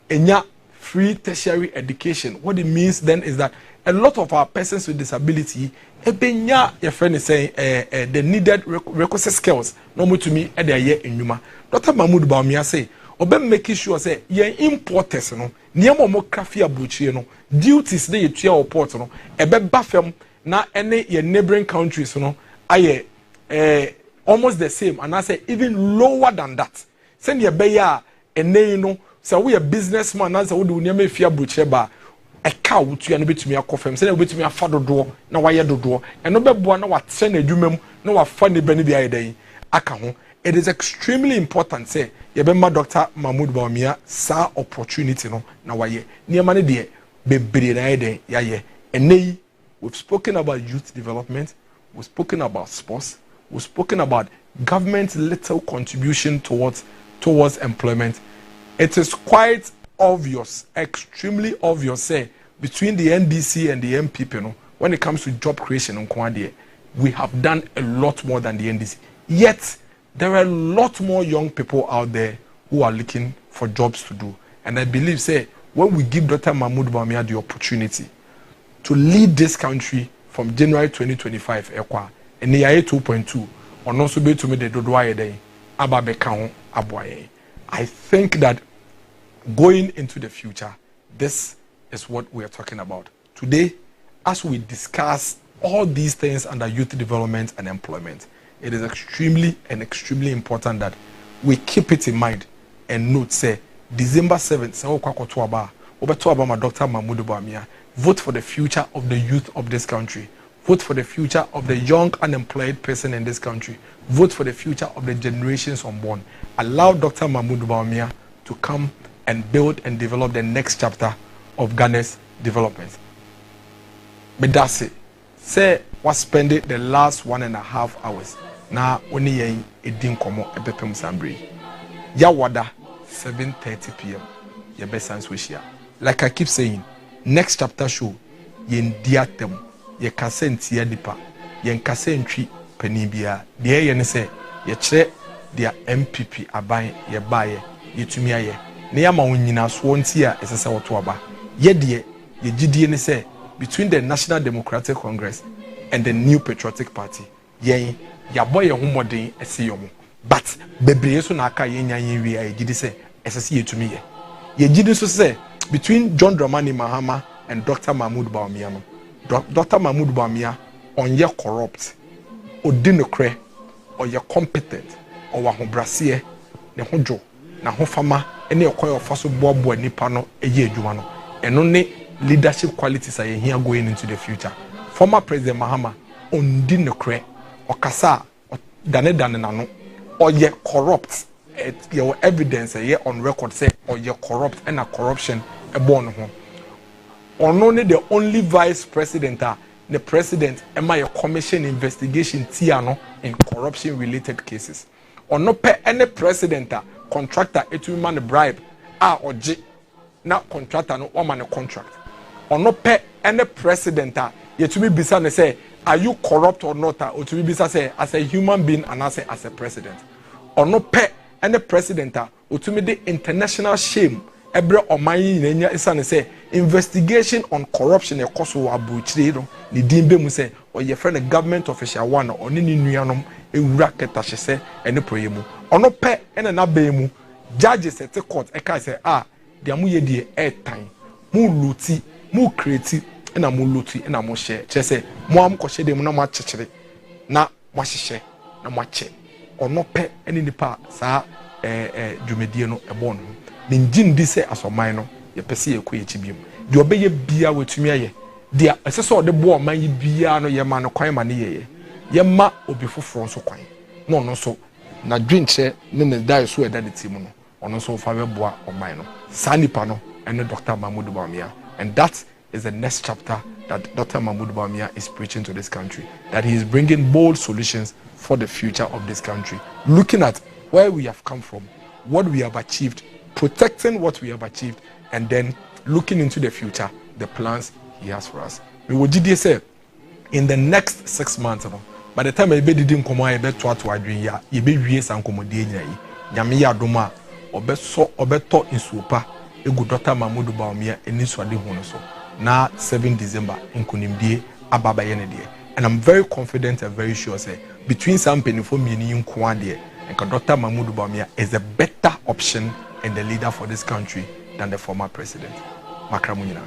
enya free tertiary education. What it means then is that a lot of our persons with disability ebenya your friend is saying the needed requisite skills no more to me at the year in Yuma. Dr. Mahmoud Bawumia say obem making sure say ye importers no niamo mo crafty abuchi no duties they tua or port no ebe bafem na any your neighboring countries no aye almost the same, and I say even lower than that. Send your beya and you know, so we a businessman, as I would do near fear butcher a cow to and bit me a coffee, send a bit me a father door, no wire door, and no one no what send a jumum, no a funny benny day. Akaho. It is extremely important, say, Yabema Dr. Mahmoud Bawumia saw opportunity no na waye. Near money dear, baby day, yeah, and nay, we've spoken about youth development, we've spoken about sports. We've spoken about government's little contribution towards employment. It is quite obvious, extremely obvious, say, between the NDC and the MPP, you know, when it comes to job creation in Kwadie, we have done a lot more than the NDC. Yet, there are a lot more young people out there who are looking for jobs to do. And I believe, say, when we give Dr. Mahmoud Bawumia the opportunity to lead this country from January 2025, and the 2.2 or not so be to me the dodoaye day ababe kan aboaye. I think that going into the future, this is what we are talking about today. As we discuss all these things under youth development and employment, it is extremely important that we keep it in mind and note, say, December 7th, Dr. Mahmoud Bawumia, vote for the future of the youth of this country. Vote for the future of the young unemployed person in this country. Vote for the future of the generations unborn. Allow Dr. Mahmoud Bawumia to come and build and develop the next chapter of Ghana's development. But that's it. Say, what spend it the last 1.5 hours. Now, only ye edin komo ebepem sambri. Yawada 7:30 p.m. Your best sans wish ya. Like I keep saying, next chapter show yen diatem. Ye kase ntia nipa ye nkase ntwi pani bia de ye ne se ye kire dia MPP aban ye baye ye tumi aye ne ya ma wonyina so ntia esese woto aba ye de ye gidie ne se between the National Democratic Congress and the New Patriotic Party ye ya boy ye homoden ese yomo but bebre so na aka ye nya ye wi aye gidi se esese ye tumi ye gidi so se between John Dramani Mahama and Dr. Mahmoud Bawumia no Dr. Mahmoud Bawumia on ye corrupt or dinokre or ye competent or wahobrasie ne hojo na hofama ene okoy ofaso bobo nipa no eye adwuma no eno ne leadership qualities are here going into the future. Former President Mahama on dinokre okasa dane nano or ye corrupt your evidence ye on record say or ye corrupt and a corruption e born ho or only the only vice president the president am I a commission investigation tiano in corruption related cases or no pay any president contractor etu man bribe or G now contractor no one man a contract or no pay any president yet to be bisa say are you corrupt or not or to be bisa say as a human being and as a president or no pay any president or to me the international shame every omayi nenya isane say investigation on corruption e koso abuchire no ni dimbe mu say or your friend a government official one or ni nuanom ewura ketache say ene proyemu ono pe ene na ba mu judges at court e ka say dia mu ye die airtime mu luti mu create na mu luti na mu share che say mo am ko hye dem na mo achechire na mo hye na mo ache ono pe ene nipa sa dwumedie no e bon Ninjin dise asoman no ye pese ye ko ye chibiem de obeye bia wetumi aye de esese ode bo oman ye bia no ye ma no kwan ma ne ye ma obi foforo so kwan no so na dwinche ne ne dai so eda de timu no ono so fa beboa oman no saa nipa no ene Dr. Mahmoud Bawumia, and that is the next chapter that Dr. Mahmoud Bawumia is preaching to this country, that he is bringing bold solutions for the future of this country, looking at where we have come from, what we have achieved, protecting what we have achieved, and then looking into the future, the plans he has for us. We will say in the next 6 months, by the time I be didn't come I bet to adwin ya ye be wie san komodie nyina yi nyame ya doma obeto insupa egu Dr. Mahmoud Bawumia eni swade hu no so na 7 December nkunimdie ababa ye ne de, and I'm very confident and very sure say between some penifo mieni nko ade and Dr. Mahmoud Bawumia is a better option and the leader for this country than the former president. Makramunyina.